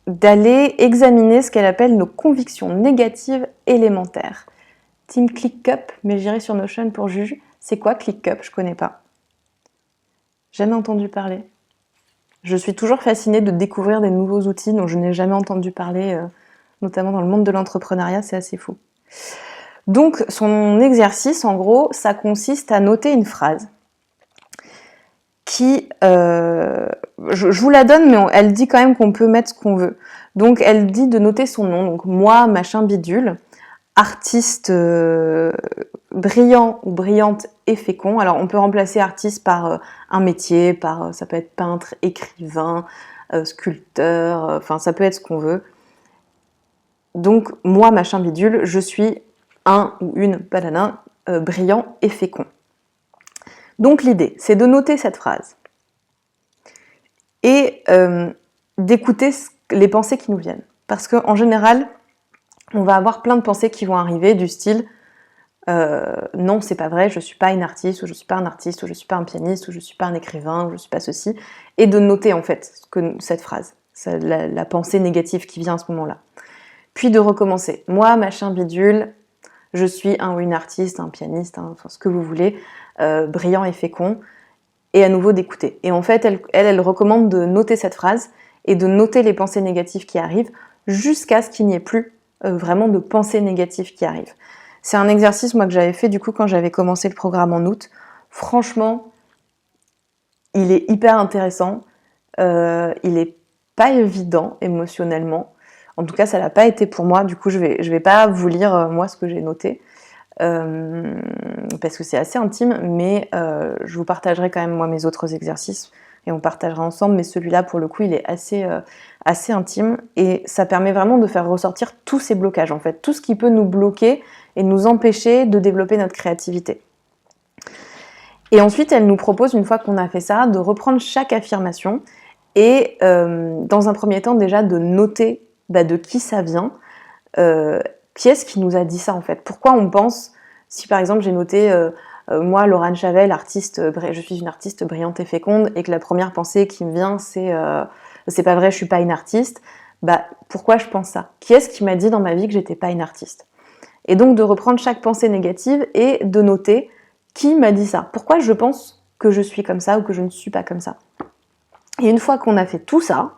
d'aller examiner ce qu'elle appelle nos convictions négatives élémentaires. Team ClickUp, mais j'irai sur Notion pour Juju. C'est quoi ClickUp? Je connais pas. Jamais entendu parler. Je suis toujours fascinée de découvrir des nouveaux outils dont je n'ai jamais entendu parler, notamment dans le monde de l'entrepreneuriat, c'est assez fou. Donc son exercice, en gros, ça consiste à noter une phrase qui... je vous la donne, mais elle dit quand même qu'on peut mettre ce qu'on veut. Donc elle dit de noter son nom, donc moi, machin bidule, artiste brillant ou brillante et fécond. Alors on peut remplacer artiste par un métier, ça peut être peintre, écrivain, sculpteur, enfin ça peut être ce qu'on veut. Donc moi machin bidule, je suis un ou une banana brillant et fécond. Donc l'idée, c'est de noter cette phrase et d'écouter les pensées qui nous viennent. Parce qu'en général, on va avoir plein de pensées qui vont arriver du style non, c'est pas vrai, je suis pas une artiste, ou je suis pas un artiste, ou je suis pas un pianiste, ou je suis pas un écrivain, ou je suis pas ceci, et de noter en fait cette phrase, la pensée négative qui vient à ce moment-là. Puis de recommencer. Moi, machin bidule, je suis un ou une artiste, un pianiste, enfin ce que vous voulez, brillant et fécond. et à nouveau d'écouter. Et en fait, elle recommande de noter cette phrase et de noter les pensées négatives qui arrivent jusqu'à ce qu'il n'y ait plus vraiment de pensées négatives qui arrivent. C'est un exercice moi que j'avais fait du coup quand j'avais commencé le programme en août. Franchement, il est hyper intéressant. Il est pas évident émotionnellement. En tout cas, ça l'a pas été pour moi. Du coup, je vais pas vous lire moi ce que j'ai noté parce que c'est assez intime, mais je vous partagerai quand même moi mes autres exercices et on partagera ensemble. Mais celui-là, pour le coup, il est assez intime et ça permet vraiment de faire ressortir tous ces blocages en fait, tout ce qui peut nous bloquer et nous empêcher de développer notre créativité. Et ensuite, elle nous propose, une fois qu'on a fait ça, de reprendre chaque affirmation et dans un premier temps déjà de noter de qui ça vient, qui est-ce qui nous a dit ça en fait. Pourquoi on pense, si par exemple j'ai noté moi, Laurent Chavel, je suis une artiste brillante et féconde, et que la première pensée qui me vient c'est pas vrai, je suis pas une artiste, pourquoi je pense ça? Qui est-ce qui m'a dit dans ma vie que j'étais pas une artiste? Et donc de reprendre chaque pensée négative et de noter qui m'a dit ça. Pourquoi je pense que je suis comme ça ou que je ne suis pas comme ça. Et une fois qu'on a fait tout ça,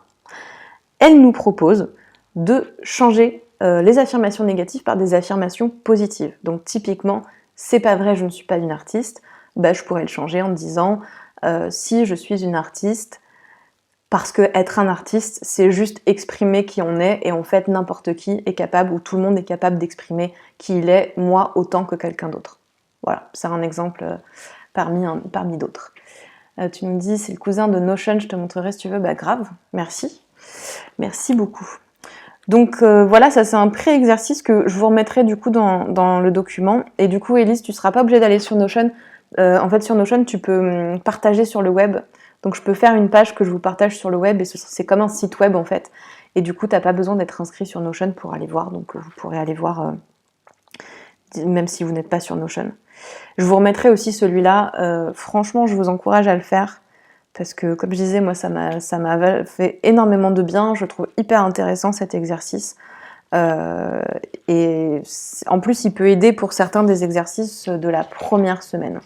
elle nous propose de changer les affirmations négatives par des affirmations positives. Donc typiquement, c'est pas vrai, je ne suis pas une artiste, je pourrais le changer en disant si je suis une artiste, parce que être un artiste, c'est juste exprimer qui on est, et en fait n'importe qui est capable, ou tout le monde est capable d'exprimer qui il est, moi autant que quelqu'un d'autre. Voilà, c'est un exemple parmi d'autres. Tu me dis, c'est le cousin de Notion, je te montrerai si tu veux. Grave, merci. Merci beaucoup. Donc voilà, ça c'est un pré-exercice que je vous remettrai du coup dans le document. Et du coup, Élise, tu seras pas obligée d'aller sur Notion. En fait, sur Notion, tu peux partager sur le web. Donc je peux faire une page que je vous partage sur le web, et c'est comme un site web en fait. Et du coup, t'as pas besoin d'être inscrit sur Notion pour aller voir. Donc vous pourrez aller voir, même si vous n'êtes pas sur Notion. Je vous remettrai aussi celui-là. Franchement, je vous encourage à le faire. Parce que, comme je disais, moi, ça m'a fait énormément de bien. Je trouve hyper intéressant cet exercice. Et en plus, il peut aider pour certains des exercices de la première semaine.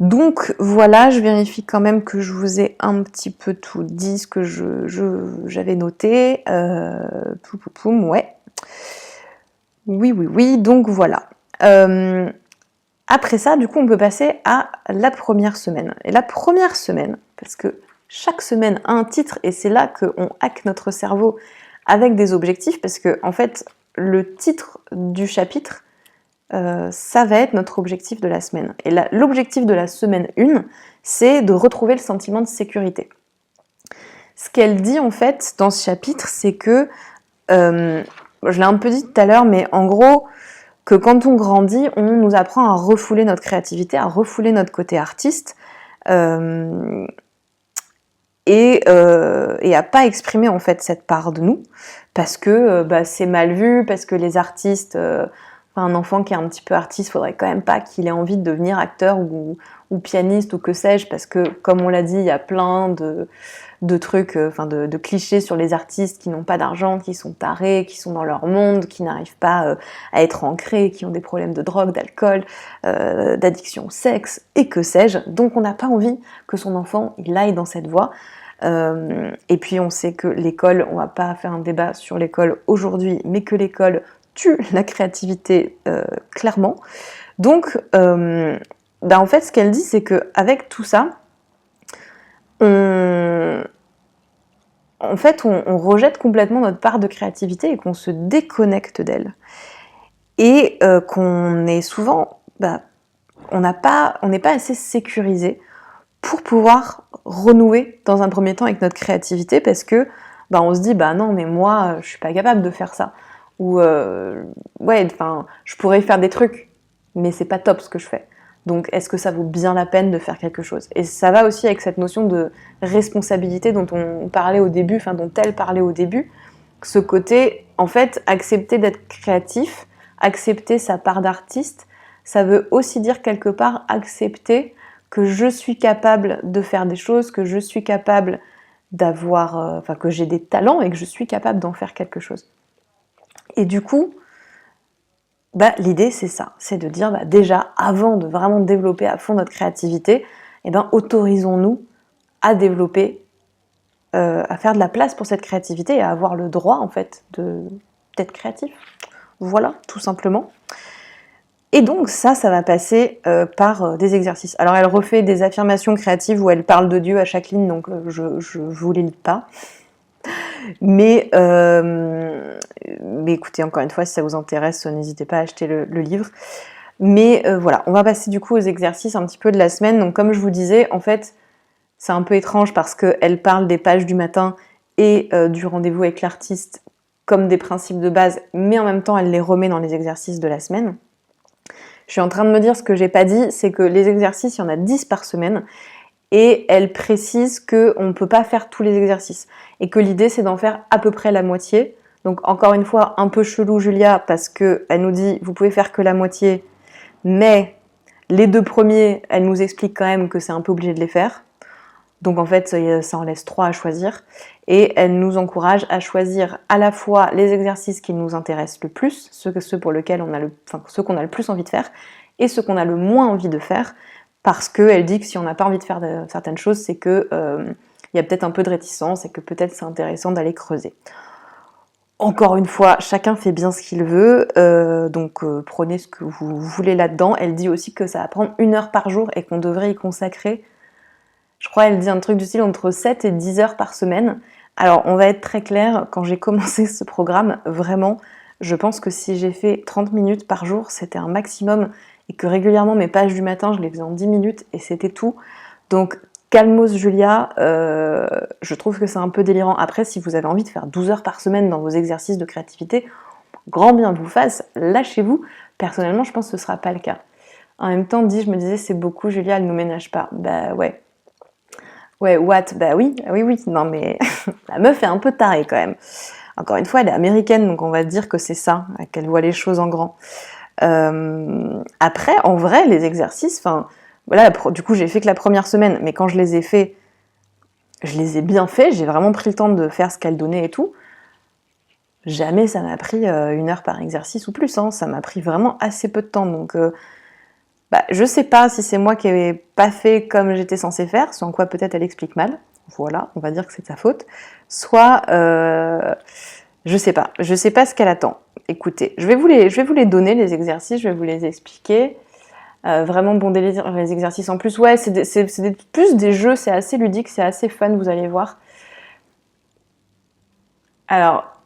Donc voilà, je vérifie quand même que je vous ai un petit peu tout dit, ce que j'avais noté. Ouais. Oui, donc voilà. Après ça, du coup, on peut passer à la première semaine. Et la première semaine, parce que chaque semaine a un titre, et c'est là qu'on hack notre cerveau avec des objectifs, parce que en fait, le titre du chapitre, ça va être notre objectif de la semaine. Et l'objectif de la semaine 1, c'est de retrouver le sentiment de sécurité. Ce qu'elle dit en fait dans ce chapitre, c'est que, je l'ai un peu dit tout à l'heure, mais en gros, que quand on grandit, on nous apprend à refouler notre créativité, à refouler notre côté artiste, et à pas exprimer en fait cette part de nous, parce que c'est mal vu, parce que les artistes, un enfant qui est un petit peu artiste, faudrait quand même pas qu'il ait envie de devenir acteur ou pianiste ou que sais-je, parce que comme on l'a dit, il y a plein de trucs, de clichés sur les artistes qui n'ont pas d'argent, qui sont tarés, qui sont dans leur monde, qui n'arrivent pas à être ancrés, qui ont des problèmes de drogue, d'alcool, d'addiction au sexe, et que sais-je. Donc on n'a pas envie que son enfant il aille dans cette voie. Et puis on sait que l'école, on va pas faire un débat sur l'école aujourd'hui, mais que l'école tue la créativité clairement. Donc en fait ce qu'elle dit, c'est qu'avec tout ça, on rejette complètement notre part de créativité et qu'on se déconnecte d'elle. Et qu'on est souvent, on n'est pas assez sécurisé pour pouvoir renouer dans un premier temps avec notre créativité, parce que on se dit non mais moi je suis pas capable de faire ça, ou je pourrais faire des trucs mais c'est pas top ce que je fais. Donc est-ce que ça vaut bien la peine de faire quelque chose? Et ça va aussi avec cette notion de responsabilité dont on parlait au début, dont elle parlait au début, ce côté, en fait, accepter d'être créatif, accepter sa part d'artiste, ça veut aussi dire quelque part accepter que je suis capable de faire des choses, que je suis capable d'avoir, que j'ai des talents et que je suis capable d'en faire quelque chose. Et du coup, l'idée c'est ça, c'est de dire déjà, avant de vraiment développer à fond notre créativité, eh ben, autorisons-nous à développer, à faire de la place pour cette créativité et à avoir le droit, en fait, d'être créatif. Voilà, tout simplement. Et donc ça va passer par des exercices. Alors elle refait des affirmations créatives où elle parle de Dieu à chaque ligne, donc je vous les lis pas. Mais écoutez, encore une fois, si ça vous intéresse, n'hésitez pas à acheter le livre. Mais voilà, on va passer du coup aux exercices un petit peu de la semaine. Donc comme je vous disais, en fait, c'est un peu étrange parce qu'elle parle des pages du matin et du rendez-vous avec l'artiste comme des principes de base, mais en même temps, elle les remet dans les exercices de la semaine. Je suis en train de me dire, ce que j'ai pas dit, c'est que les exercices, il y en a 10 par semaine, et elle précise qu'on ne peut pas faire tous les exercices, et que l'idée c'est d'en faire à peu près la moitié. Donc encore une fois, un peu chelou Julia, parce qu'elle nous dit, vous pouvez faire que la moitié, mais les 2 premiers, elle nous explique quand même que c'est un peu obligé de les faire. Donc en fait, ça en laisse 3 à choisir. Et elle nous encourage à choisir à la fois les exercices qui nous intéressent le plus, ceux pour lesquels ceux qu'on a le plus envie de faire, et ceux qu'on a le moins envie de faire, parce qu'elle dit que si on n'a pas envie de faire certaines choses, c'est que y a peut-être un peu de réticence et que peut-être c'est intéressant d'aller creuser. Encore une fois, chacun fait bien ce qu'il veut, donc prenez ce que vous voulez là-dedans. Elle dit aussi que ça va prendre 1 heure par jour et qu'on devrait y consacrer, je crois elle dit un truc du style entre 7 et 10 heures par semaine. Alors on va être très clair, quand j'ai commencé ce programme, vraiment, je pense que si j'ai fait 30 minutes par jour, c'était un maximum, et que régulièrement mes pages du matin, je les faisais en 10 minutes et c'était tout. Donc calmos Julia, je trouve que c'est un peu délirant. Après, si vous avez envie de faire 12 heures par semaine dans vos exercices de créativité, grand bien vous fasse, lâchez-vous. Personnellement, je pense que ce sera pas le cas. En même temps, je me disais, c'est beaucoup Julia, elle nous ménage pas. Bah ouais. Ouais, what? Bah oui, non mais la meuf est un peu tarée quand même. Encore une fois, elle est américaine, donc on va dire que c'est ça, qu'elle voit les choses en grand. Après, en vrai, les exercices, voilà, du coup j'ai fait que la première semaine, mais quand je les ai faits, je les ai bien faits, j'ai vraiment pris le temps de faire ce qu'elle donnait et tout. Jamais ça m'a pris 1 heure par exercice ou plus, hein. Ça m'a pris vraiment assez peu de temps, donc je sais pas si c'est moi qui n'ai pas fait comme j'étais censée faire, soit en quoi peut-être elle explique mal, voilà, on va dire que c'est de sa faute, soit je sais pas ce qu'elle attend. Écoutez, je vais vous les donner, les exercices, je vais vous les expliquer. Vraiment bon délire, les exercices en plus, ouais, c'est plus des jeux, c'est assez ludique, c'est assez fun, vous allez voir. Alors,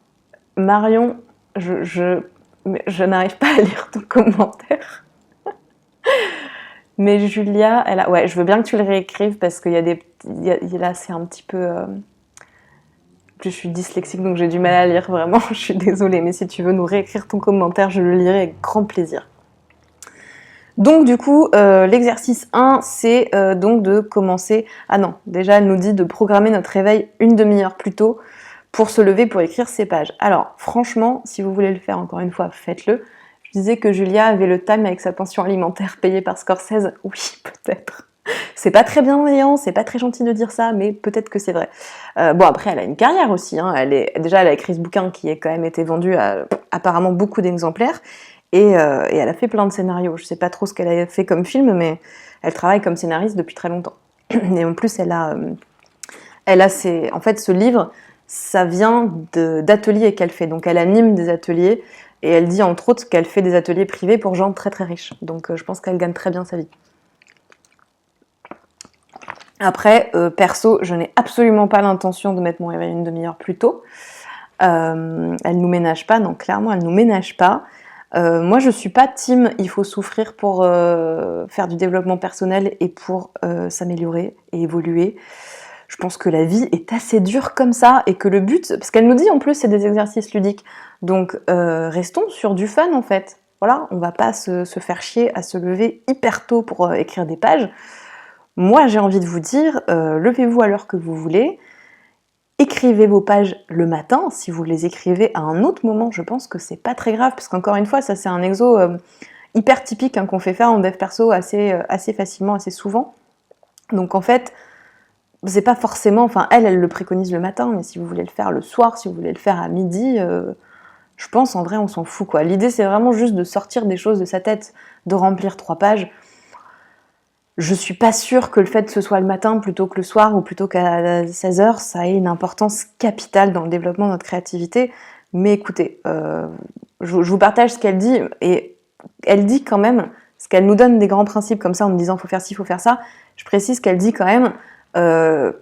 Marion, je n'arrive pas à lire ton commentaire. Mais Julia, ouais, je veux bien que tu le réécrives parce qu'il y a là, c'est un petit peu. Je suis dyslexique donc j'ai du mal à lire vraiment. Je suis désolée, mais si tu veux nous réécrire ton commentaire, je le lirai avec grand plaisir. Donc du coup, l'exercice 1, c'est donc de commencer. Ah non, déjà elle nous dit de programmer notre réveil 1 demi-heure plus tôt pour se lever pour écrire ses pages. Alors franchement, si vous voulez le faire encore une fois, faites-le. Je disais que Julia avait le time avec sa pension alimentaire payée par Scorsese. Oui, peut-être. C'est pas très bienveillant, c'est pas très gentil de dire ça, mais peut-être que c'est vrai. Bon, après, elle a une carrière aussi. Hein. Elle a écrit ce bouquin qui a quand même été vendu à apparemment beaucoup d'exemplaires. Et elle a fait plein de scénarios. Je sais pas trop ce qu'elle a fait comme film, mais elle travaille comme scénariste depuis très longtemps. Et en plus, en fait, ce livre, ça vient d'ateliers qu'elle fait. Donc, elle anime des ateliers. Et elle dit entre autres qu'elle fait des ateliers privés pour gens très très riches. Donc je pense qu'elle gagne très bien sa vie. Après, perso, je n'ai absolument pas l'intention de mettre mon réveil 1 demi-heure plus tôt. Elle nous ménage pas, donc clairement elle nous ménage pas. Moi je suis pas team il faut souffrir pour faire du développement personnel et pour s'améliorer et évoluer. Je pense que la vie est assez dure comme ça et que le but, parce qu'elle nous dit en plus c'est des exercices ludiques, donc restons sur du fun en fait. Voilà, on va pas se faire chier à se lever hyper tôt pour écrire des pages. Moi j'ai envie de vous dire, levez-vous à l'heure que vous voulez, écrivez vos pages le matin, si vous les écrivez à un autre moment, je pense que c'est pas très grave, parce qu'encore une fois, ça c'est un exo hyper typique qu'on fait faire en dev perso assez facilement, assez souvent. Donc en fait, c'est pas forcément, elle le préconise le matin, mais si vous voulez le faire le soir, si vous voulez le faire à midi, je pense en vrai on s'en fout quoi. L'idée c'est vraiment juste de sortir des choses de sa tête, de remplir 3 pages. Je suis pas sûre que le fait que ce soit le matin plutôt que le soir ou plutôt qu'à 16h, ça ait une importance capitale dans le développement de notre créativité. Mais écoutez, je vous partage ce qu'elle dit, et elle dit quand même, parce qu'elle nous donne des grands principes comme ça en nous disant faut faire ci, faut faire ça. Je précise qu'elle dit quand même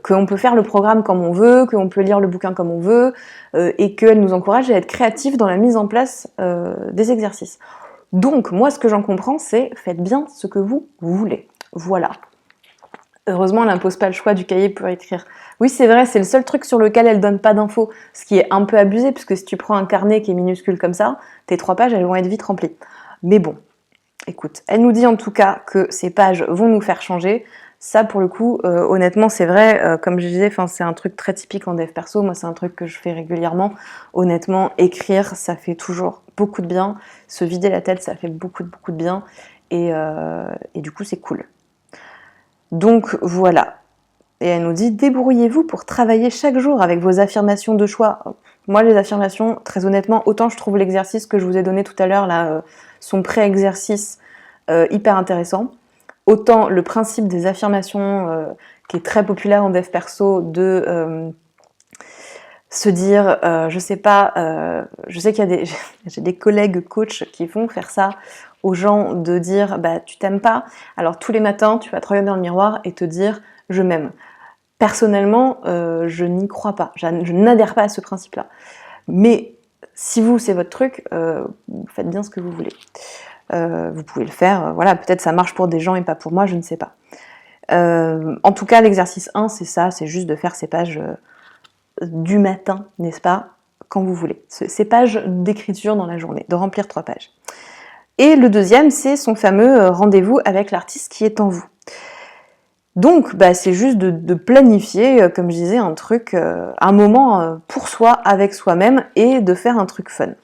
qu'on peut faire le programme comme on veut, qu'on peut lire le bouquin comme on veut, et qu'elle nous encourage à être créatifs dans la mise en place des exercices. Donc, moi, ce que j'en comprends, c'est faites bien ce que vous voulez. Voilà. Heureusement, elle n'impose pas le choix du cahier pour écrire. Oui, c'est vrai, c'est le seul truc sur lequel elle donne pas d'infos, ce qui est un peu abusé, puisque si tu prends un carnet qui est minuscule comme ça, tes 3 pages, elles vont être vite remplies. Mais bon, écoute, elle nous dit en tout cas que ces pages vont nous faire changer. Ça, pour le coup, honnêtement, c'est vrai, comme je disais, c'est un truc très typique en dev perso. Moi, c'est un truc que je fais régulièrement. Honnêtement, écrire, ça fait toujours beaucoup de bien. Se vider la tête, ça fait beaucoup de bien. Et du coup, c'est cool. Donc, voilà. Et elle nous dit, débrouillez-vous pour travailler chaque jour avec vos affirmations de choix. Moi, les affirmations, très honnêtement, autant je trouve l'exercice que je vous ai donné tout à l'heure, là, son pré-exercice, hyper intéressant. Autant le principe des affirmations, qui est très populaire en dev perso, de se dire, je sais pas, je sais qu'il y a j'ai des collègues coachs qui vont faire ça aux gens, de dire, bah tu t'aimes pas, alors tous les matins tu vas te regarder dans le miroir et te dire, je m'aime. Personnellement, je n'y crois pas, je n'adhère pas à ce principe-là. Mais si vous, c'est votre truc, faites bien ce que vous voulez. Vous pouvez le faire, voilà, peut-être ça marche pour des gens et pas pour moi, je ne sais pas. En tout cas, l'exercice 1, c'est ça, c'est juste de faire ces pages du matin, n'est-ce pas, quand vous voulez. Ces pages d'écriture dans la journée, de remplir 3 pages. Et le deuxième, c'est son fameux rendez-vous avec l'artiste qui est en vous. Donc, c'est juste de planifier, comme je disais, un truc, un moment pour soi, avec soi-même, et de faire un truc fun.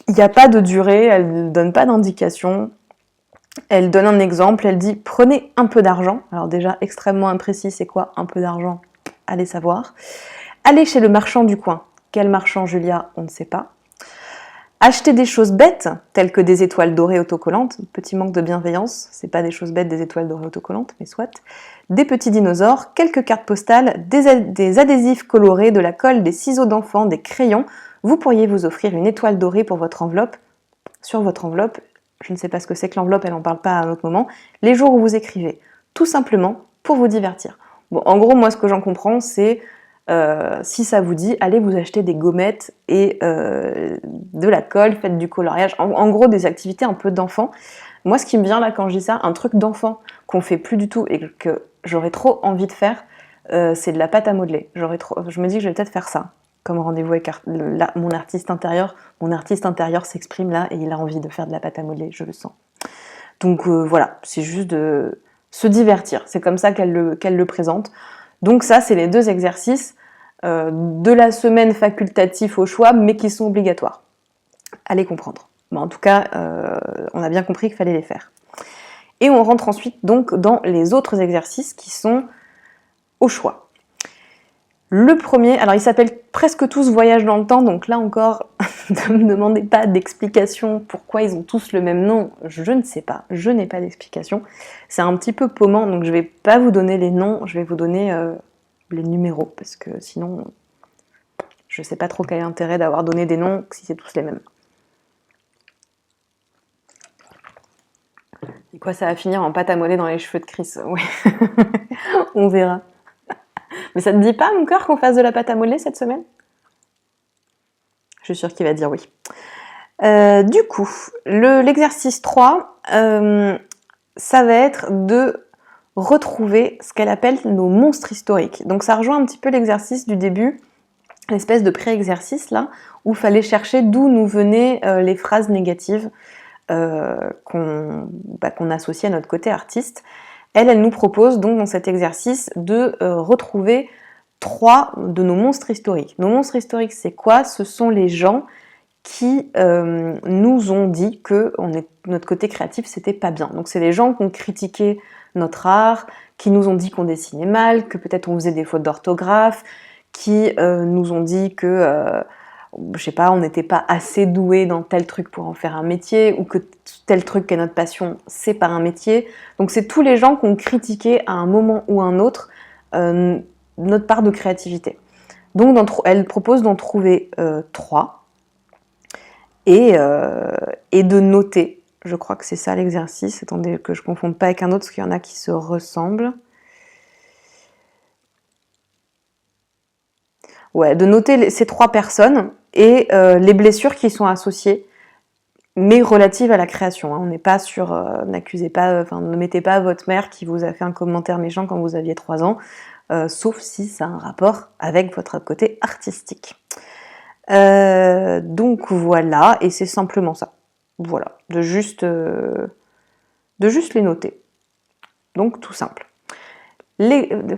Il n'y a pas de durée, elle ne donne pas d'indication. Elle donne un exemple, elle dit « Prenez un peu d'argent ». Alors déjà, extrêmement imprécis, c'est quoi un peu d'argent? Allez savoir. Allez chez le marchand du coin. Quel marchand, Julia? On ne sait pas. Achetez des choses bêtes, telles que des étoiles dorées autocollantes. Petit manque de bienveillance, c'est pas des choses bêtes, des étoiles dorées autocollantes, mais soit. Des petits dinosaures, quelques cartes postales, des adhésifs colorés, de la colle, des ciseaux d'enfant, des crayons. Vous pourriez vous offrir une étoile dorée pour votre enveloppe. Sur votre enveloppe, je ne sais pas ce que c'est que l'enveloppe, elle n'en parle pas à un autre moment, les jours où vous écrivez. Tout simplement pour vous divertir. Bon, en gros, moi, ce que j'en comprends, c'est si ça vous dit, allez vous acheter des gommettes et de la colle, faites du coloriage. En gros, des activités un peu d'enfant. Moi, ce qui me vient là quand je dis ça, un truc d'enfant qu'on fait plus du tout et que j'aurais trop envie de faire, c'est de la pâte à modeler. Je me dis que je vais peut-être faire ça comme rendez-vous avec mon artiste intérieur. Mon artiste intérieur s'exprime là et il a envie de faire de la pâte à modeler, je le sens. Donc voilà, c'est juste de se divertir. C'est comme ça qu'elle le présente. Donc ça, c'est les 2 exercices de la semaine facultatifs au choix, mais qui sont obligatoires. Allez comprendre. Bon, en tout cas, on a bien compris qu'il fallait les faire. Et on rentre ensuite donc dans les autres exercices qui sont au choix. Le premier, alors ils s'appellent presque tous voyage dans le temps, donc là encore, ne me demandez pas d'explication pourquoi ils ont tous le même nom, je ne sais pas, je n'ai pas d'explication. C'est un petit peu paumant, donc je ne vais pas vous donner les noms, je vais vous donner les numéros, parce que sinon, je ne sais pas trop quel est l'intérêt d'avoir donné des noms si c'est tous les mêmes. Et quoi, ça va finir en pâte à modeler dans les cheveux de Chris? Ouais, on verra. Mais ça te dit pas, mon cœur, qu'on fasse de la pâte à modeler cette semaine? Je suis sûre qu'il va dire oui. Du coup, l'exercice 3, ça va être de retrouver ce qu'elle appelle nos monstres historiques. Donc ça rejoint un petit peu l'exercice du début, l'espèce de pré-exercice là, où il fallait chercher d'où nous venaient les phrases négatives qu'on associe à notre côté artiste. Elle nous propose donc dans cet exercice de retrouver 3 de nos monstres historiques. Nos monstres historiques, c'est quoi? Ce sont les gens qui nous ont dit que notre côté créatif, c'était pas bien. Donc c'est les gens qui ont critiqué notre art, qui nous ont dit qu'on dessinait mal, que peut-être on faisait des fautes d'orthographe, qui nous ont dit que je sais pas, on n'était pas assez doué dans tel truc pour en faire un métier, ou que tel truc qui est notre passion, c'est pas un métier. Donc c'est tous les gens qui ont critiqué à un moment ou un autre notre part de créativité. Donc elle propose d'en trouver 3 et de noter. Je crois que c'est ça l'exercice. Attendez que je ne confonde pas avec un autre, parce qu'il y en a qui se ressemblent. Ouais, de noter ces 3 personnes et les blessures qui sont associées, mais relatives à la création. Hein. On n'est pas sur... n'accusez pas, enfin, ne mettez pas votre mère qui vous a fait un commentaire méchant quand vous aviez 3 ans, sauf si ça a un rapport avec votre côté artistique. Donc voilà, et c'est simplement ça. Voilà, de juste les noter. Donc tout simple.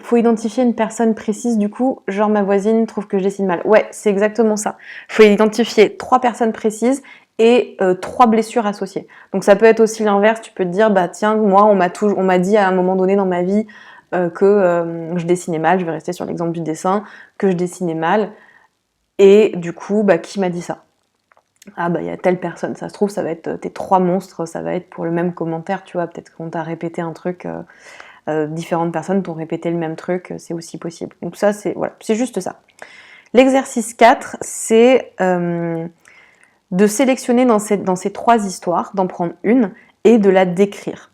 Faut identifier une personne précise du coup, genre ma voisine trouve que je dessine mal. Ouais, c'est exactement ça. Faut identifier 3 personnes précises et 3 blessures associées. Donc ça peut être aussi l'inverse, tu peux te dire, bah tiens, moi on m'a dit à un moment donné dans ma vie que je dessinais mal, je vais rester sur l'exemple du dessin, que je dessinais mal, et du coup, bah qui m'a dit ça? Ah bah il y a telle personne, ça se trouve ça va être tes 3 monstres, ça va être pour le même commentaire, tu vois, peut-être qu'on t'a répété un truc... différentes personnes t'ont répété le même truc, c'est aussi possible. Donc ça, c'est voilà, c'est juste ça. L'exercice 4, c'est de sélectionner dans ces 3 histoires, d'en prendre une et de la décrire.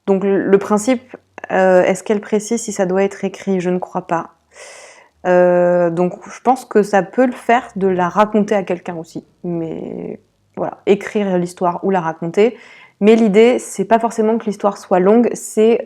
Donc le principe, est-ce qu'elle précise si ça doit être écrit? Je ne crois pas. Donc je pense que ça peut le faire de la raconter à quelqu'un aussi. Mais voilà, écrire l'histoire ou la raconter. Mais l'idée, c'est pas forcément que l'histoire soit longue, c'est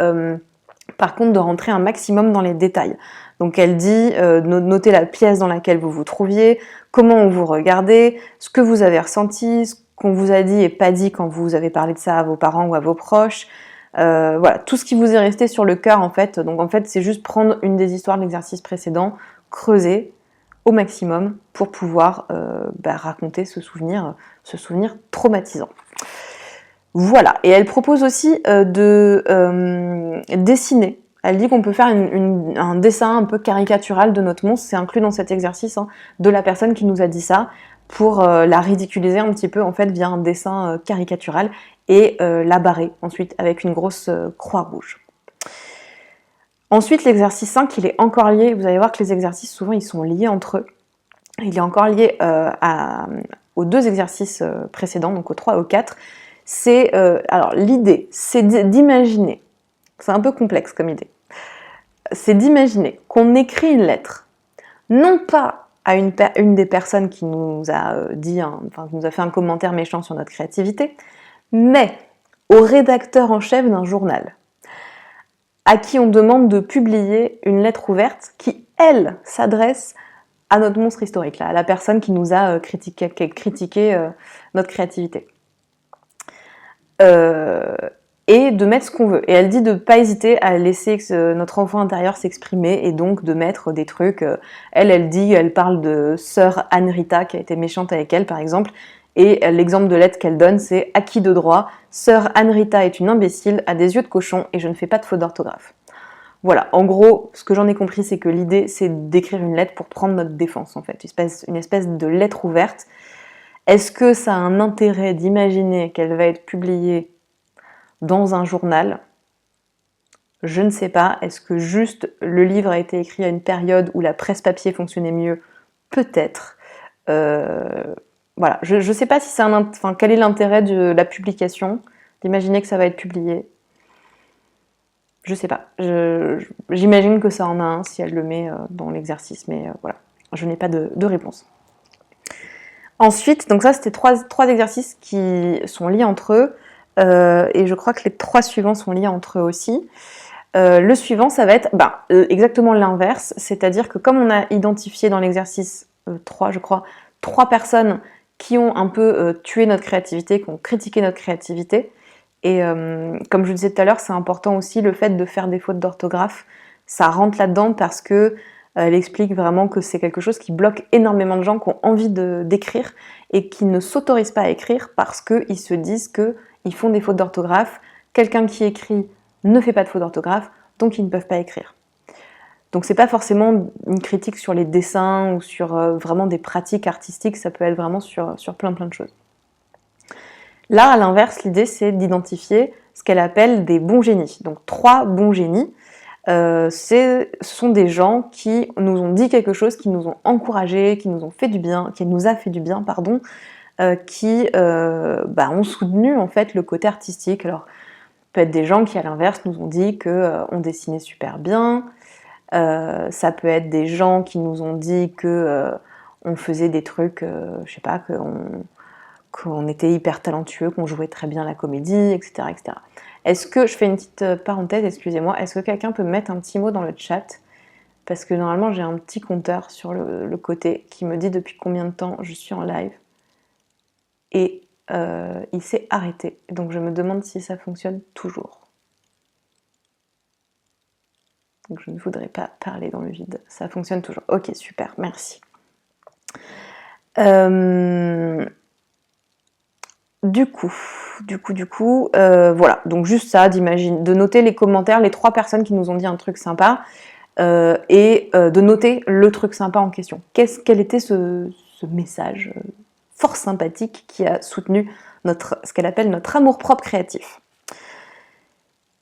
par contre de rentrer un maximum dans les détails. Donc elle dit, notez la pièce dans laquelle vous vous trouviez, comment on vous regardait, ce que vous avez ressenti, ce qu'on vous a dit et pas dit quand vous avez parlé de ça à vos parents ou à vos proches. Voilà, tout ce qui vous est resté sur le cœur en fait. Donc en fait, c'est juste prendre une des histoires de l'exercice précédent, creuser au maximum pour pouvoir raconter ce souvenir traumatisant. Voilà, et elle propose aussi de dessiner. Elle dit qu'on peut faire un dessin un peu caricatural de notre monstre, c'est inclus dans cet exercice, hein, de la personne qui nous a dit ça, pour la ridiculiser un petit peu en fait via un dessin caricatural et la barrer ensuite avec une grosse croix rouge. Ensuite, l'exercice 5, il est encore lié, vous allez voir que les exercices souvent ils sont liés entre eux. Il est encore lié aux 2 exercices précédents, donc aux 3 et aux 4. C'est, alors l'idée, c'est d'imaginer, c'est un peu complexe comme idée, c'est d'imaginer qu'on écrit une lettre, non pas à une des personnes qui nous a dit, qui nous a fait un commentaire méchant sur notre créativité, mais au rédacteur en chef d'un journal, à qui on demande de publier une lettre ouverte qui, elle, s'adresse à notre monstre historique, là, à la personne qui nous a critiqué notre créativité. Et de mettre ce qu'on veut. Et elle dit de ne pas hésiter à laisser notre enfant intérieur s'exprimer et donc de mettre des trucs. Elle parle de sœur Anne-Rita qui a été méchante avec elle par exemple. Et l'exemple de lettre qu'elle donne, c'est acquis de droit. Sœur Anne-Rita est une imbécile, a des yeux de cochon et je ne fais pas de faute d'orthographe. Voilà, en gros, ce que j'en ai compris, c'est que l'idée, c'est d'écrire une lettre pour prendre notre défense en fait. Une espèce de lettre ouverte. Est-ce que ça a un intérêt d'imaginer qu'elle va être publiée dans un journal? Je ne sais pas. Est-ce que juste le livre a été écrit à une période où la presse papier fonctionnait mieux? Peut-être. Voilà. Je ne sais pas si c'est quel est l'intérêt de la publication, d'imaginer que ça va être publié. Je sais pas. J'imagine que ça en a un si elle le met dans l'exercice, mais voilà. Je n'ai pas de réponse. Ensuite, donc ça c'était 3 exercices qui sont liés entre eux, et je crois que les 3 suivants sont liés entre eux aussi. Le suivant, ça va être exactement l'inverse, c'est-à-dire que comme on a identifié dans l'exercice 3, je crois, 3 personnes qui ont un peu tué notre créativité, qui ont critiqué notre créativité, et comme je vous disais tout à l'heure, c'est important aussi le fait de faire des fautes d'orthographe, ça rentre là-dedans parce que elle explique vraiment que c'est quelque chose qui bloque énormément de gens qui ont envie d'écrire et qui ne s'autorisent pas à écrire parce qu'ils se disent qu'ils font des fautes d'orthographe. Quelqu'un qui écrit ne fait pas de fautes d'orthographe, donc ils ne peuvent pas écrire. Donc c'est pas forcément une critique sur les dessins ou sur vraiment des pratiques artistiques, ça peut être vraiment sur plein de choses. Là, à l'inverse, l'idée c'est d'identifier ce qu'elle appelle des bons génies. Donc 3 bons génies, ce sont des gens qui nous ont dit quelque chose, qui nous ont encouragés, qui nous ont fait du bien, qui nous a fait du bien, pardon, qui ont soutenu en fait le côté artistique. Alors peut être des gens qui à l'inverse nous ont dit qu'on dessinait super bien, ça peut être des gens qui nous ont dit qu'on faisait des trucs, je sais pas, qu'on était hyper talentueux, qu'on jouait très bien la comédie, etc. etc. Est-ce que, je fais une petite parenthèse, excusez-moi, est-ce que quelqu'un peut me mettre un petit mot dans le chat? Parce que normalement j'ai un petit compteur sur le côté qui me dit depuis combien de temps je suis en live. Et il s'est arrêté. Donc je me demande si ça fonctionne toujours. Donc je ne voudrais pas parler dans le vide. Ça fonctionne toujours. Ok, super, merci. Du coup, voilà. Donc juste ça, de noter les commentaires, les 3 personnes qui nous ont dit un truc sympa, et de noter le truc sympa en question. Quel était ce message fort sympathique qui a soutenu ce qu'elle appelle notre amour-propre créatif.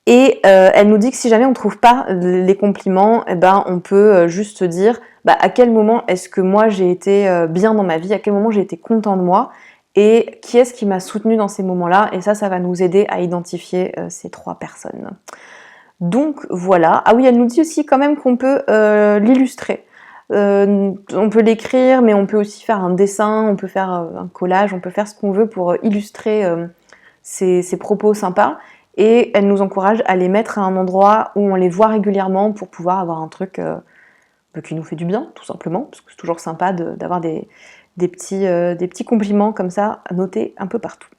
Et elle nous dit que si jamais on ne trouve pas les compliments, eh ben, on peut juste se dire à quel moment est-ce que moi j'ai été bien dans ma vie, à quel moment j'ai été content de moi, et qui est-ce qui m'a soutenu dans ces moments-là, et ça va nous aider à identifier ces 3 personnes. Donc voilà. Ah oui, elle nous dit aussi quand même qu'on peut l'illustrer. On peut l'écrire, mais on peut aussi faire un dessin, on peut faire un collage, on peut faire ce qu'on veut pour illustrer ces propos sympas. Et elle nous encourage à les mettre à un endroit où on les voit régulièrement pour pouvoir avoir un truc qui nous fait du bien, tout simplement, parce que c'est toujours sympa d'avoir des petits compliments comme ça notés un peu partout.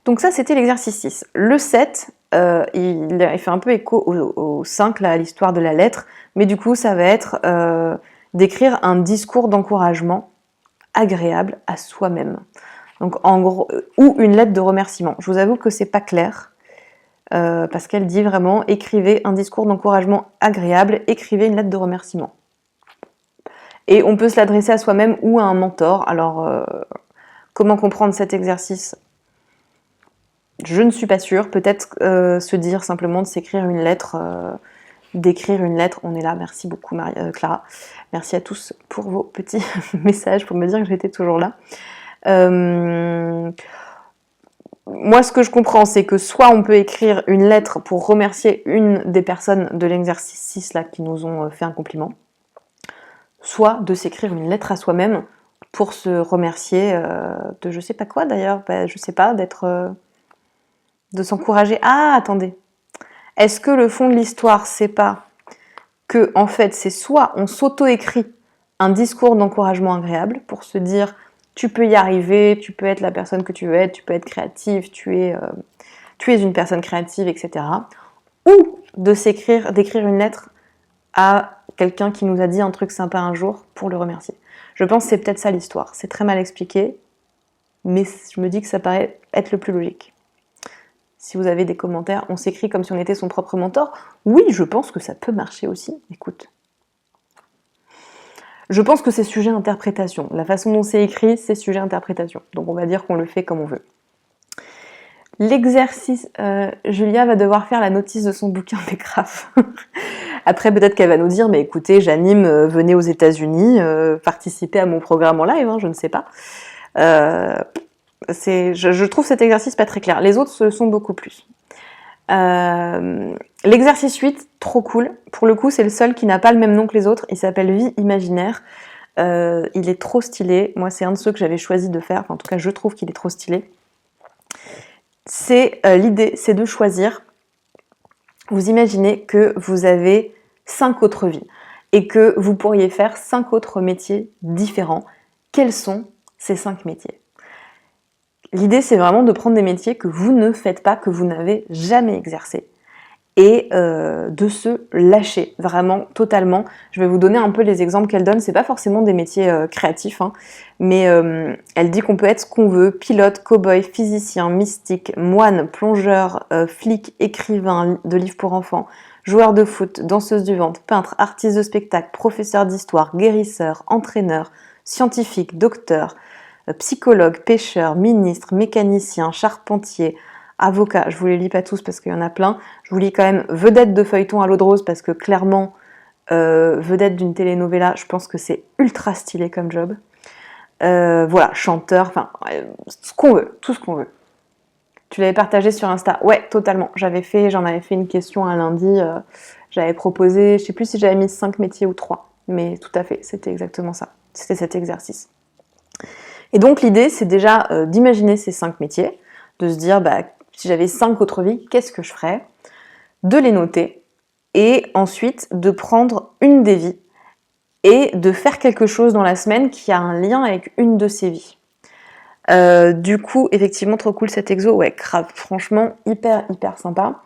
Donc ça, c'était l'exercice 6. Le 7, il fait un peu écho au 5, là, à l'histoire de la lettre, mais du coup, ça va être d'écrire un discours d'encouragement agréable à soi-même. Donc en gros, ou une lettre de remerciement. Je vous avoue que c'est pas clair, parce qu'elle dit vraiment écrivez un discours d'encouragement agréable, écrivez une lettre de remerciement. Et on peut se l'adresser à soi-même ou à un mentor. Alors, comment comprendre cet exercice ? Je ne suis pas sûre. Peut-être se dire simplement de s'écrire une lettre, d'écrire une lettre. On est là. Merci beaucoup, Clara. Merci à tous pour vos petits messages, pour me dire que j'étais toujours là. Moi, ce que je comprends, c'est que soit on peut écrire une lettre pour remercier une des personnes de l'exercice 6 là, qui nous ont fait un compliment, soit de s'écrire une lettre à soi-même pour se remercier de je sais pas quoi d'ailleurs, je sais pas, de s'encourager. Ah, attendez. Est-ce que le fond de l'histoire, c'est pas que, en fait, c'est soit on s'auto-écrit un discours d'encouragement agréable pour se dire tu peux y arriver, tu peux être la personne que tu veux être, tu peux être créative, tu es une personne créative, etc. Ou d'écrire une lettre à quelqu'un qui nous a dit un truc sympa un jour pour le remercier. Je pense que c'est peut-être ça l'histoire. C'est très mal expliqué, mais je me dis que ça paraît être le plus logique. Si vous avez des commentaires, on s'écrit comme si on était son propre mentor. Oui, je pense que ça peut marcher aussi. Écoute. Je pense que c'est sujet à interprétation. La façon dont c'est écrit, c'est sujet à interprétation. Donc on va dire qu'on le fait comme on veut. L'exercice, Julia va devoir faire la notice de son bouquin, mais grave. Après, peut-être qu'elle va nous dire, mais écoutez, j'anime, venez aux États-Unis, participez à mon programme en live, je ne sais pas. Je trouve cet exercice pas très clair. Les autres, ce sont beaucoup plus. L'exercice 8, trop cool. Pour le coup, c'est le seul qui n'a pas le même nom que les autres. Il s'appelle Vie imaginaire. Il est trop stylé. Moi, c'est un de ceux que j'avais choisi de faire. Enfin, en tout cas, je trouve qu'il est trop stylé. L'idée, c'est de choisir. Vous imaginez que vous avez 5 autres vies et que vous pourriez faire 5 autres métiers différents. Quels sont ces 5 métiers ? L'idée, c'est vraiment de prendre des métiers que vous ne faites pas, que vous n'avez jamais exercés, et de se lâcher vraiment totalement. Je vais vous donner un peu les exemples qu'elle donne. C'est pas forcément des métiers créatifs, mais elle dit qu'on peut être ce qu'on veut: pilote, cow-boy, physicien, mystique, moine, plongeur, flic, écrivain de livres pour enfants, joueur de foot, danseuse du ventre, peintre, artiste de spectacle, professeur d'histoire, guérisseur, entraîneur, scientifique, docteur, psychologue, pêcheur, ministre, mécanicien, charpentier, avocat. Je vous les lis pas tous parce qu'il y en a plein. Je vous lis quand même vedette de feuilleton à l'eau de rose parce que clairement, vedette d'une telenovela, je pense que c'est ultra stylé comme job. Voilà, chanteur, enfin, ce qu'on veut, tout ce qu'on veut. Tu l'avais partagé sur Insta? Ouais, totalement. J'en avais fait une question un lundi. J'avais proposé, je sais plus si j'avais mis 5 métiers ou 3, mais tout à fait, c'était exactement ça. C'était cet exercice. Et donc l'idée, c'est déjà d'imaginer ces 5 métiers, de se dire, bah, si j'avais 5 autres vies, qu'est-ce que je ferais? De les noter, et ensuite de prendre une des vies et de faire quelque chose dans la semaine qui a un lien avec une de ces vies. Du coup, effectivement, trop cool cet exo, ouais, grave, franchement, hyper sympa.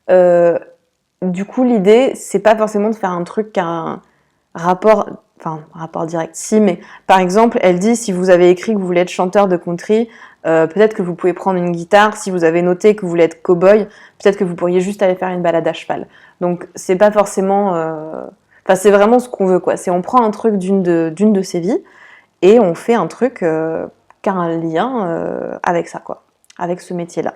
Du coup, l'idée, c'est pas forcément de faire un truc qui a un rapport direct, si, mais par exemple, elle dit, si vous avez écrit que vous voulez être chanteur de country, peut-être que vous pouvez prendre une guitare, si vous avez noté que vous voulez être cow-boy, peut-être que vous pourriez juste aller faire une balade à cheval. Donc, c'est pas forcément... Enfin, c'est vraiment ce qu'on veut, quoi. C'est on prend un truc d'une de ces vies, et on fait un truc qui a un lien avec ça, quoi, avec ce métier-là.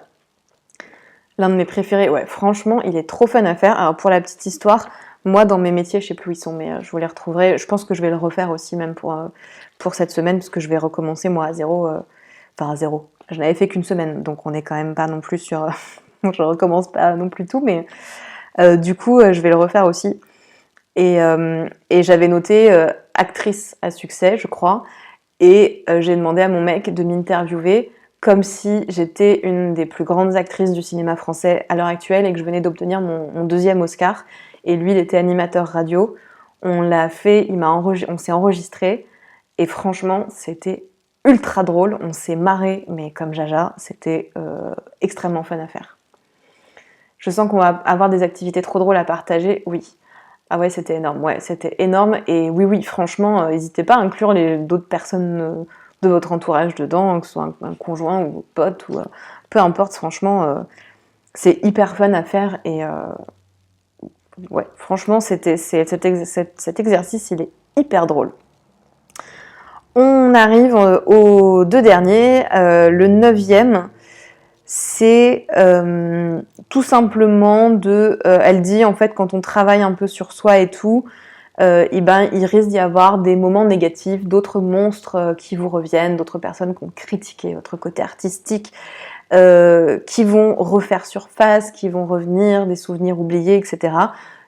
L'un de mes préférés, ouais, franchement, il est trop fun à faire. Alors pour la petite histoire, moi dans mes métiers, je sais plus où ils sont, mais je vous les retrouverai. Je pense que je vais le refaire aussi même pour cette semaine, parce que je vais recommencer moi à zéro. Enfin à zéro. Je n'avais fait qu'une semaine, donc on est quand même pas non plus sur... je recommence pas non plus tout, mais du coup, je vais le refaire aussi. Et j'avais noté actrice à succès, je crois, et j'ai demandé à mon mec de m'interviewer comme si j'étais une des plus grandes actrices du cinéma français à l'heure actuelle et que je venais d'obtenir mon 2e Oscar. Et lui, il était animateur radio. On l'a fait, on s'est enregistré. Et franchement, c'était ultra drôle. On s'est marré, mais comme jaja, c'était extrêmement fun à faire. Je sens qu'on va avoir des activités trop drôles à partager, oui. Ah ouais, c'était énorme, ouais, c'était énorme. Et oui, franchement, n'hésitez pas à inclure d'autres personnes de votre entourage dedans, que ce soit un conjoint ou pote, ou peu importe, franchement, c'est hyper fun à faire. Et ouais, franchement, cet exercice, il est hyper drôle. On arrive aux 2 derniers. Le 9e, c'est tout simplement elle dit en fait quand on travaille un peu sur soi et tout, il risque d'y avoir des moments négatifs, d'autres monstres qui vous reviennent, d'autres personnes qui ont critiqué votre côté artistique, qui vont refaire surface, qui vont revenir, des souvenirs oubliés, etc.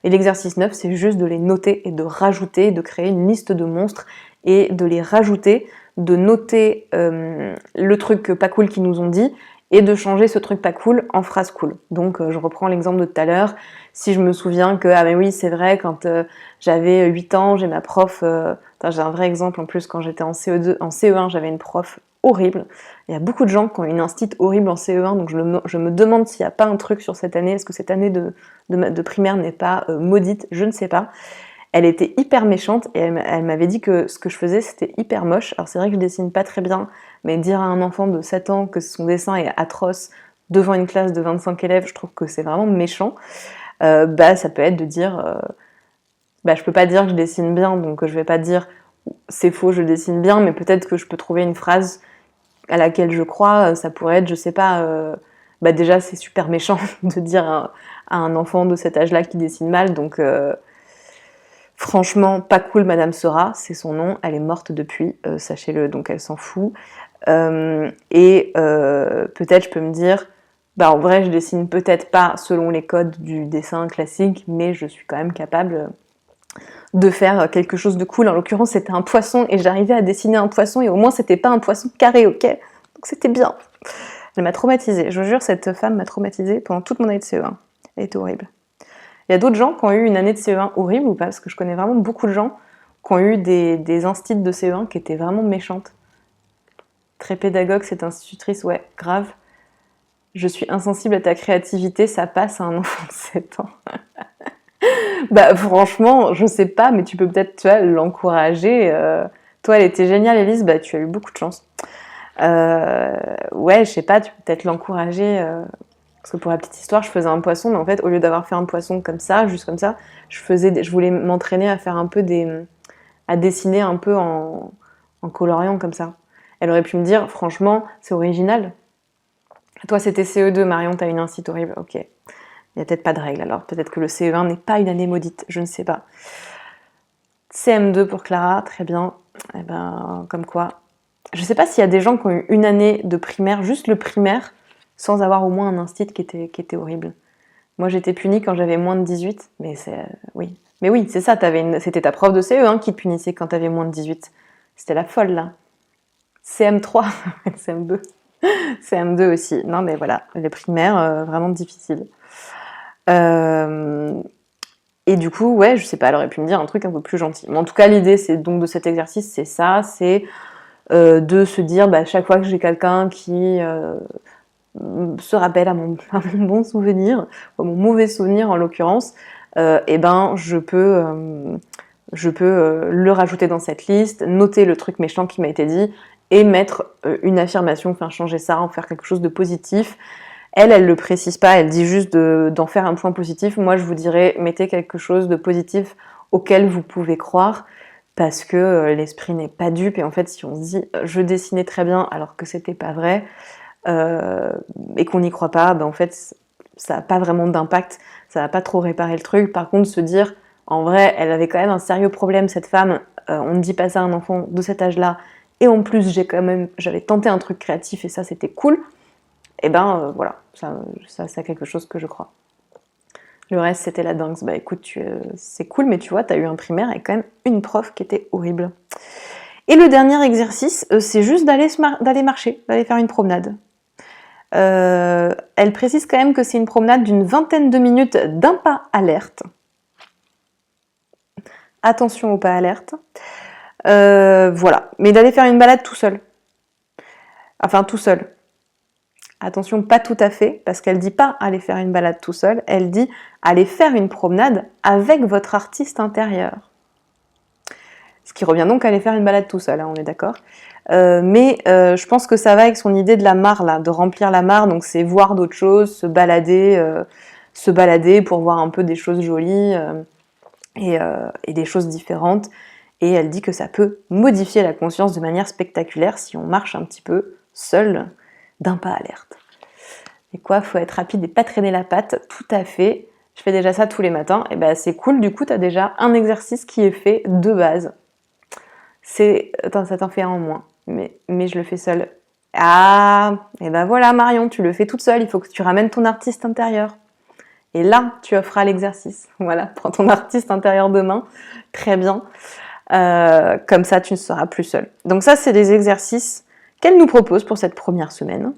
Et l'exercice 9, c'est juste de les noter et de rajouter, de créer une liste de monstres et de les rajouter, de noter le truc pas cool qu'ils nous ont dit, et de changer ce truc pas cool en phrase cool. Donc je reprends l'exemple de tout à l'heure, si je me souviens que, ah mais oui c'est vrai, quand j'avais 8 ans, j'ai ma prof, j'ai un vrai exemple en plus, quand j'étais en CE2, en CE1, j'avais une prof horrible. Il y a beaucoup de gens qui ont une instite horrible en CE1, donc je me demande s'il n'y a pas un truc sur cette année, est-ce que cette année de primaire n'est pas maudite, je ne sais pas. Elle était hyper méchante et elle m'avait dit que ce que je faisais c'était hyper moche. Alors c'est vrai que je dessine pas très bien, mais dire à un enfant de 7 ans que son dessin est atroce devant une classe de 25 élèves, je trouve que c'est vraiment méchant. Ça peut être de dire je peux pas dire que je dessine bien, donc je vais pas dire c'est faux, je dessine bien, mais peut-être que je peux trouver une phrase à laquelle je crois. Ça pourrait être, je sais pas, déjà c'est super méchant de dire à un enfant de cet âge-là qui dessine mal, donc franchement, pas cool, Madame Sera, c'est son nom, elle est morte depuis, sachez-le, donc elle s'en fout. Peut-être je peux me dire, en vrai je dessine peut-être pas selon les codes du dessin classique, mais je suis quand même capable de faire quelque chose de cool. En l'occurrence c'était un poisson et j'arrivais à dessiner un poisson et au moins c'était pas un poisson carré, ok? Donc c'était bien. Elle m'a traumatisée, je vous jure, cette femme m'a traumatisée pendant toute mon année de CE1. Elle était horrible. Il y a d'autres gens qui ont eu une année de CE1 horrible ou pas? Parce que je connais vraiment beaucoup de gens qui ont eu des instits de CE1 qui étaient vraiment méchantes. Très pédagogue, cette institutrice, ouais, grave. Je suis insensible à ta créativité, ça passe à un enfant de 7 ans. Franchement, je sais pas, mais tu peux peut-être, tu vois, l'encourager. Toi, elle était géniale, Elise, tu as eu beaucoup de chance. Ouais, je sais pas, tu peux peut-être l'encourager Parce que pour la petite histoire, je faisais un poisson, mais en fait, au lieu d'avoir fait un poisson comme ça, juste comme ça, je voulais m'entraîner à faire un peu à dessiner un peu en coloriant comme ça. Elle aurait pu me dire, franchement, c'est original. Toi, c'était CE2, Marion, t'as une incite horrible. Ok. Il n'y a peut-être pas de règle alors. Peut-être que le CE1 n'est pas une année maudite. Je ne sais pas. CM2 pour Clara, très bien. Eh ben, comme quoi. Je ne sais pas s'il y a des gens qui ont eu une année de primaire, juste le primaire, sans avoir au moins un instit qui était horrible. Moi, j'étais punie quand j'avais moins de 18, mais c'est... oui. Mais oui, c'est ça, c'était ta prof de CE1 qui te punissait quand t'avais moins de 18. C'était la folle, là. CM3, CM2. CM2 aussi. Non, mais voilà, les primaires, vraiment difficiles. Et du coup, ouais, je sais pas, elle aurait pu me dire un truc un peu plus gentil. Mais en tout cas, l'idée, c'est donc de cet exercice, c'est ça, c'est de se dire, bah, chaque fois que j'ai quelqu'un qui se rappelle à mon bon souvenir, à mon mauvais souvenir en l'occurrence, eh ben, je peux le rajouter dans cette liste, noter le truc méchant qui m'a été dit et mettre une affirmation, enfin changer ça, en faire quelque chose de positif. Elle le précise pas, elle dit juste d'en faire un point positif. Moi, je vous dirais, mettez quelque chose de positif auquel vous pouvez croire, parce que l'esprit n'est pas dupe. Et en fait, si on se dit, je dessinais très bien alors que c'était pas vrai, et qu'on n'y croit pas, ben en fait, ça n'a pas vraiment d'impact, ça va pas trop réparer le truc. Par contre, se dire, en vrai, elle avait quand même un sérieux problème, cette femme, on ne dit pas ça à un enfant de cet âge-là, et en plus, j'avais tenté un truc créatif et ça, c'était cool, et ben voilà, ça c'est quelque chose que je crois. Le reste, c'était la dingue. Bah écoute, c'est cool, mais tu vois, t'as eu un primaire et quand même une prof qui était horrible. Et le dernier exercice, c'est juste d'aller marcher, d'aller faire une promenade. Elle précise quand même que c'est une promenade d'une vingtaine de minutes d'un pas alerte. Attention au pas alerte. Voilà. Mais d'aller faire une balade tout seul. Enfin, tout seul. Attention, pas tout à fait, parce qu'elle dit pas aller faire une balade tout seul, elle dit aller faire une promenade avec votre artiste intérieur. Ce qui revient donc à aller faire une balade tout seul, hein, on est d'accord. Mais je pense que ça va avec son idée de la mare, là, de remplir la mare, donc c'est voir d'autres choses, se balader pour voir un peu des choses jolies et des choses différentes. Et elle dit que ça peut modifier la conscience de manière spectaculaire si on marche un petit peu seul d'un pas alerte. Et quoi, faut être rapide et pas traîner la patte, tout à fait. Je fais déjà ça tous les matins, et ben c'est cool, du coup tu as déjà un exercice qui est fait de base. Attends, ça t'en fait un en moins, mais je le fais seule. Ah, et ben voilà Marion, tu le fais toute seule, il faut que tu ramènes ton artiste intérieur. Et là, tu feras l'exercice. Voilà, prends ton artiste intérieur de main, très bien. Comme ça, tu ne seras plus seule. Donc ça, c'est des exercices qu'elle nous propose pour cette première semaine.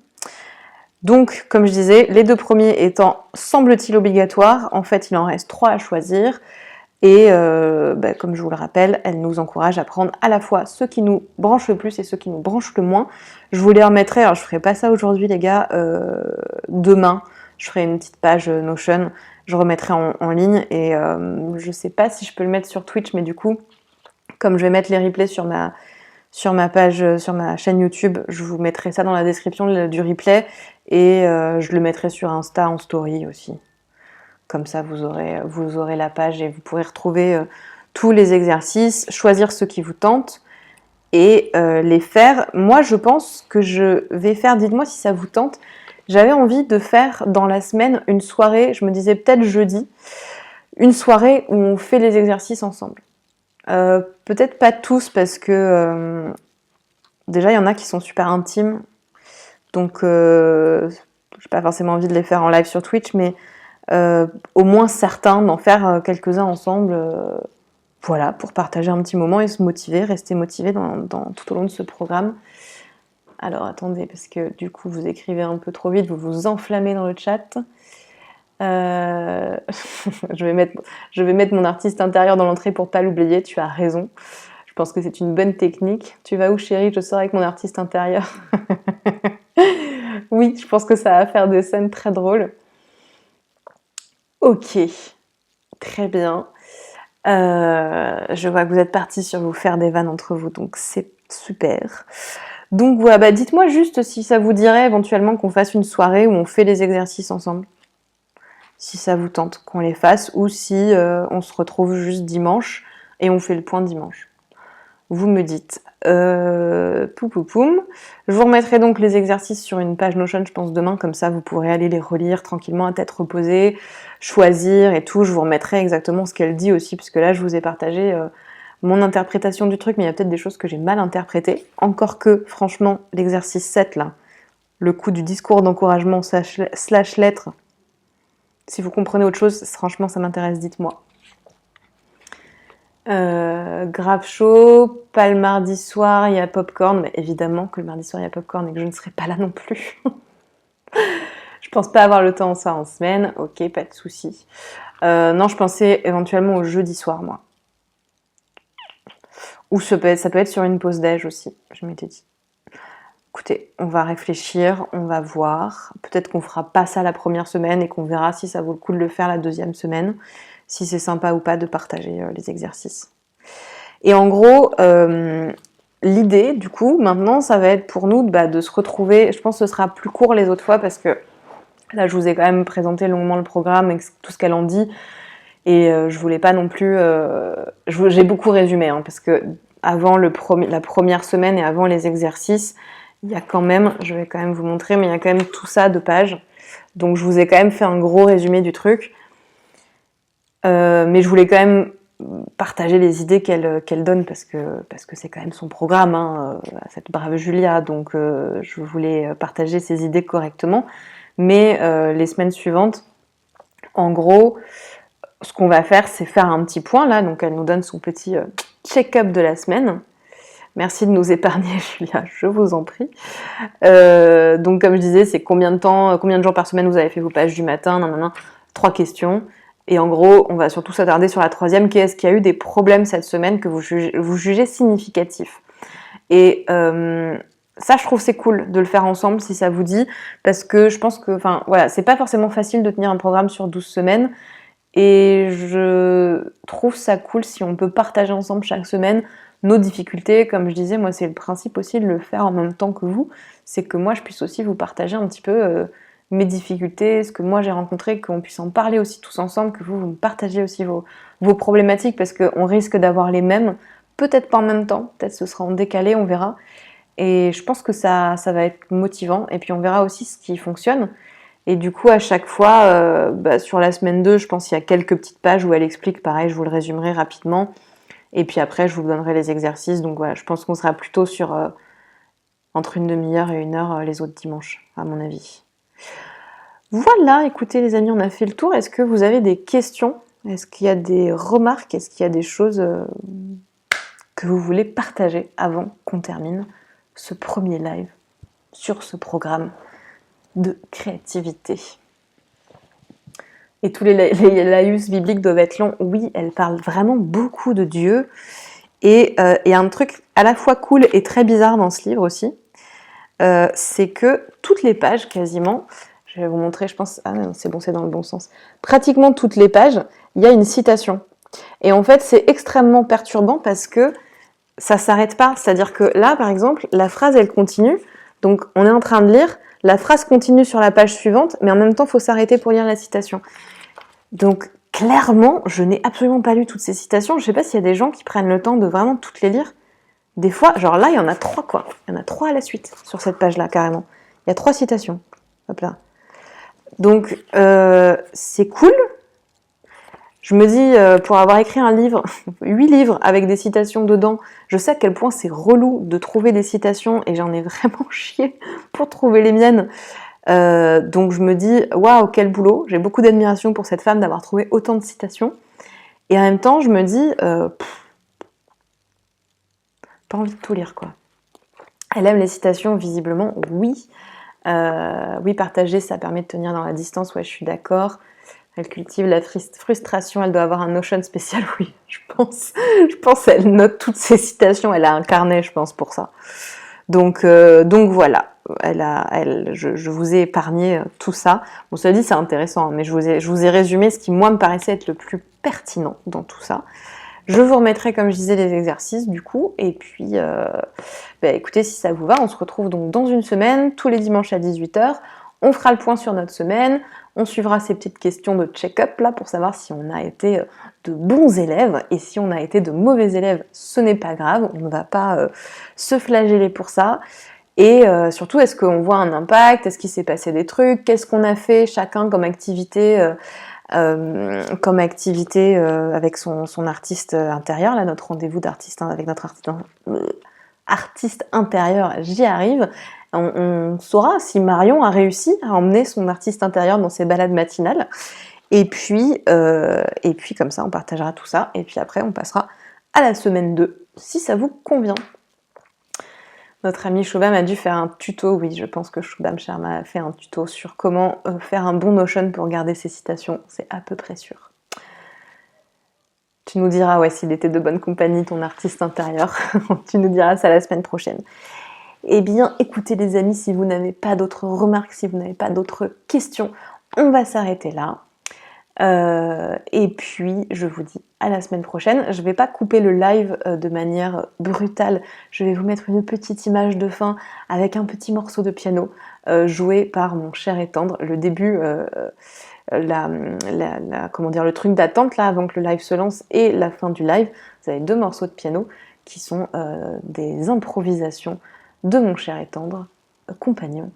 Donc, comme je disais, les 2 premiers étant, semble-t-il, obligatoires. En fait, il en reste 3 à choisir. Et comme je vous le rappelle, elle nous encourage à prendre à la fois ceux qui nous branchent le plus et ceux qui nous branchent le moins. Je vous les remettrai, alors je ferai pas ça aujourd'hui les gars, demain, je ferai une petite page Notion, je remettrai en ligne et je sais pas si je peux le mettre sur Twitch, mais du coup, comme je vais mettre les replays sur ma page, sur ma chaîne YouTube, je vous mettrai ça dans la description du replay et je le mettrai sur Insta en story aussi. Comme ça, vous aurez la page et vous pourrez retrouver tous les exercices, choisir ceux qui vous tentent et les faire. Moi, je pense que je vais faire, dites-moi si ça vous tente, j'avais envie de faire dans la semaine une soirée, je me disais peut-être jeudi, une soirée où on fait les exercices ensemble. Peut-être pas tous parce que déjà, il y en a qui sont super intimes, donc j'ai pas forcément envie de les faire en live sur Twitch, mais au moins certains, d'en faire quelques-uns ensemble, voilà, pour partager un petit moment et se motiver, rester motivé tout au long de ce programme. Alors attendez, parce que du coup vous écrivez un peu trop vite, vous vous enflammez dans le chat. Je vais mettre mon artiste intérieur dans l'entrée pour pas l'oublier, tu as raison. Je pense que c'est une bonne technique. Tu vas où chérie? Je sors avec mon artiste intérieur. Oui, je pense que ça va faire des scènes très drôles. Ok, très bien. Je vois que vous êtes partis sur vous faire des vannes entre vous, donc c'est super. Donc voilà, bah dites-moi juste si ça vous dirait éventuellement qu'on fasse une soirée où on fait les exercices ensemble. Si ça vous tente qu'on les fasse, ou si on se retrouve juste dimanche et on fait le point dimanche. Vous me dites. Poupoum. Je vous remettrai donc les exercices sur une page Notion, je pense demain, comme ça vous pourrez aller les relire tranquillement à tête reposée, choisir et tout. Je vous remettrai exactement ce qu'elle dit aussi, puisque là je vous ai partagé mon interprétation du truc, mais il y a peut-être des choses que j'ai mal interprétées. Encore que, franchement, l'exercice 7 là, le coup du discours d'encouragement slash lettre, si vous comprenez autre chose, franchement ça m'intéresse, dites-moi. Grave chaud, pas le mardi soir, il y a popcorn. Mais évidemment que le mardi soir il y a popcorn et que je ne serai pas là non plus. Je pense pas avoir le temps en soir en semaine, ok, pas de souci. Non, je pensais éventuellement au jeudi soir, moi. Ou ça peut être sur une pause déj aussi, je m'étais dit. Écoutez, on va réfléchir, on va voir. Peut-être qu'on fera pas ça la première semaine et qu'on verra si ça vaut le coup de le faire la deuxième semaine, si c'est sympa ou pas de partager les exercices. Et en gros, l'idée, du coup, maintenant, ça va être pour nous de se retrouver. Je pense que ce sera plus court les autres fois parce que là, je vous ai quand même présenté longuement le programme et tout ce qu'elle en dit. Et je voulais pas non plus... j'ai beaucoup résumé, hein, parce que avant la première semaine et avant les exercices, il y a quand même, je vais quand même vous montrer, mais il y a quand même tout ça de pages. Donc je vous ai quand même fait un gros résumé du truc. Mais je voulais quand même partager les idées qu'elle donne parce que c'est quand même son programme, hein, cette brave Julia. Donc je voulais partager ses idées correctement. Mais les semaines suivantes, en gros, ce qu'on va faire, c'est faire un petit point là. Donc elle nous donne son petit check-up de la semaine. Merci de nous épargner, Julia, je vous en prie. Donc comme je disais, c'est combien de jours par semaine vous avez fait vos pages du matin, 3 questions. Et en gros, on va surtout s'attarder sur la troisième, qui est est-ce qu'il y a eu des problèmes cette semaine que vous jugez significatifs. Et ça, je trouve c'est cool de le faire ensemble si ça vous dit, parce que je pense que, enfin voilà, c'est pas forcément facile de tenir un programme sur 12 semaines. Et je trouve ça cool si on peut partager ensemble chaque semaine nos difficultés. Comme je disais, moi c'est le principe aussi de le faire en même temps que vous, c'est que moi je puisse aussi vous partager un petit peu mes difficultés, ce que moi j'ai rencontré, qu'on puisse en parler aussi tous ensemble, que vous me partagez aussi vos problématiques, parce qu'on risque d'avoir les mêmes, peut-être pas en même temps, peut-être ce sera en décalé, on verra. Et je pense que ça va être motivant, et puis on verra aussi ce qui fonctionne. Et du coup, à chaque fois, sur la semaine 2, je pense qu'il y a quelques petites pages où elle explique, pareil, je vous le résumerai rapidement. Et puis après, je vous donnerai les exercices. Donc voilà, je pense qu'on sera plutôt sur entre une demi-heure et 1 heure les autres dimanches, à mon avis. Voilà, écoutez les amis, on a fait le tour. Est-ce que vous avez des questions? Est-ce qu'il y a des remarques? Est-ce qu'il y a des choses que vous voulez partager avant qu'on termine ce premier live sur ce programme de créativité? Et tous les laïus bibliques doivent être longs. Oui, elle parle vraiment beaucoup de Dieu. Et il y a un truc à la fois cool et très bizarre dans ce livre aussi. C'est que toutes les pages, quasiment, je vais vous montrer, je pense... Ah non, c'est bon, c'est dans le bon sens. Pratiquement toutes les pages, il y a une citation. Et en fait, c'est extrêmement perturbant parce que ça s'arrête pas. C'est-à-dire que là, par exemple, la phrase, elle continue. Donc, on est en train de lire... La phrase continue sur la page suivante, mais en même temps, il faut s'arrêter pour lire la citation. Donc, clairement, je n'ai absolument pas lu toutes ces citations. Je ne sais pas s'il y a des gens qui prennent le temps de vraiment toutes les lire. Des fois, genre là, il y en a 3, quoi. Il y en a 3 à la suite, sur cette page-là, carrément. Il y a 3 citations. Hop là. Donc, c'est cool. Je me dis, pour avoir écrit un livre, 8 livres avec des citations dedans, je sais à quel point c'est relou de trouver des citations et j'en ai vraiment chié pour trouver les miennes. Donc je me dis, waouh, quel boulot. J'ai beaucoup d'admiration pour cette femme d'avoir trouvé autant de citations. Et en même temps, je me dis, pas envie de tout lire, quoi. Elle aime les citations, visiblement, oui. Oui, partager, ça permet de tenir dans la distance, ouais, je suis d'accord. Elle cultive la frustration, elle doit avoir un Notion spécial, oui, je pense. Je pense qu'elle note toutes ses citations, elle a un carnet, je pense, pour ça. Donc voilà, je vous ai épargné tout ça. Bon, cela dit, c'est intéressant, hein, mais je vous ai résumé ce qui, moi, me paraissait être le plus pertinent dans tout ça. Je vous remettrai, comme je disais, les exercices du coup. Et puis, écoutez, si ça vous va, on se retrouve donc dans une semaine, tous les dimanches à 18h. On fera le point sur notre semaine. On suivra ces petites questions de check-up là pour savoir si on a été de bons élèves. Et si on a été de mauvais élèves, ce n'est pas grave. On ne va pas se flageller pour ça. Et surtout, est-ce qu'on voit un impact? Est-ce qu'il s'est passé des trucs? Qu'est-ce qu'on a fait chacun comme activité avec son artiste intérieur, là, notre rendez-vous d'artiste avec notre artiste intérieur, j'y arrive. On saura si Marion a réussi à emmener son artiste intérieur dans ses balades matinales. Et puis comme ça, on partagera tout ça. Et puis après, on passera à la semaine 2, si ça vous convient. Notre ami Shubham a dû faire un tuto, oui, je pense que Shubham Sharma a fait un tuto sur comment faire un bon Notion pour garder ses citations, c'est à peu près sûr. Tu nous diras, ouais, s'il était de bonne compagnie, ton artiste intérieur. Tu nous diras ça la semaine prochaine. Eh bien, écoutez les amis, si vous n'avez pas d'autres remarques, si vous n'avez pas d'autres questions, on va s'arrêter là. Et puis, je vous dis à la semaine prochaine. Je ne vais pas couper le live de manière brutale. Je vais vous mettre une petite image de fin avec un petit morceau de piano joué par mon cher et tendre. Le début, comment dire, le truc d'attente là avant que le live se lance et la fin du live. Vous avez 2 morceaux de piano qui sont des improvisations de mon cher et tendre compagnon.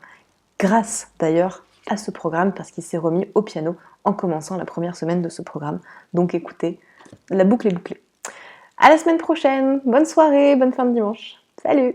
Grâce d'ailleurs à ce programme parce qu'il s'est remis au piano en commençant la première semaine de ce programme. Donc écoutez, la boucle est bouclée. À la semaine prochaine, bonne soirée, bonne fin de dimanche. Salut!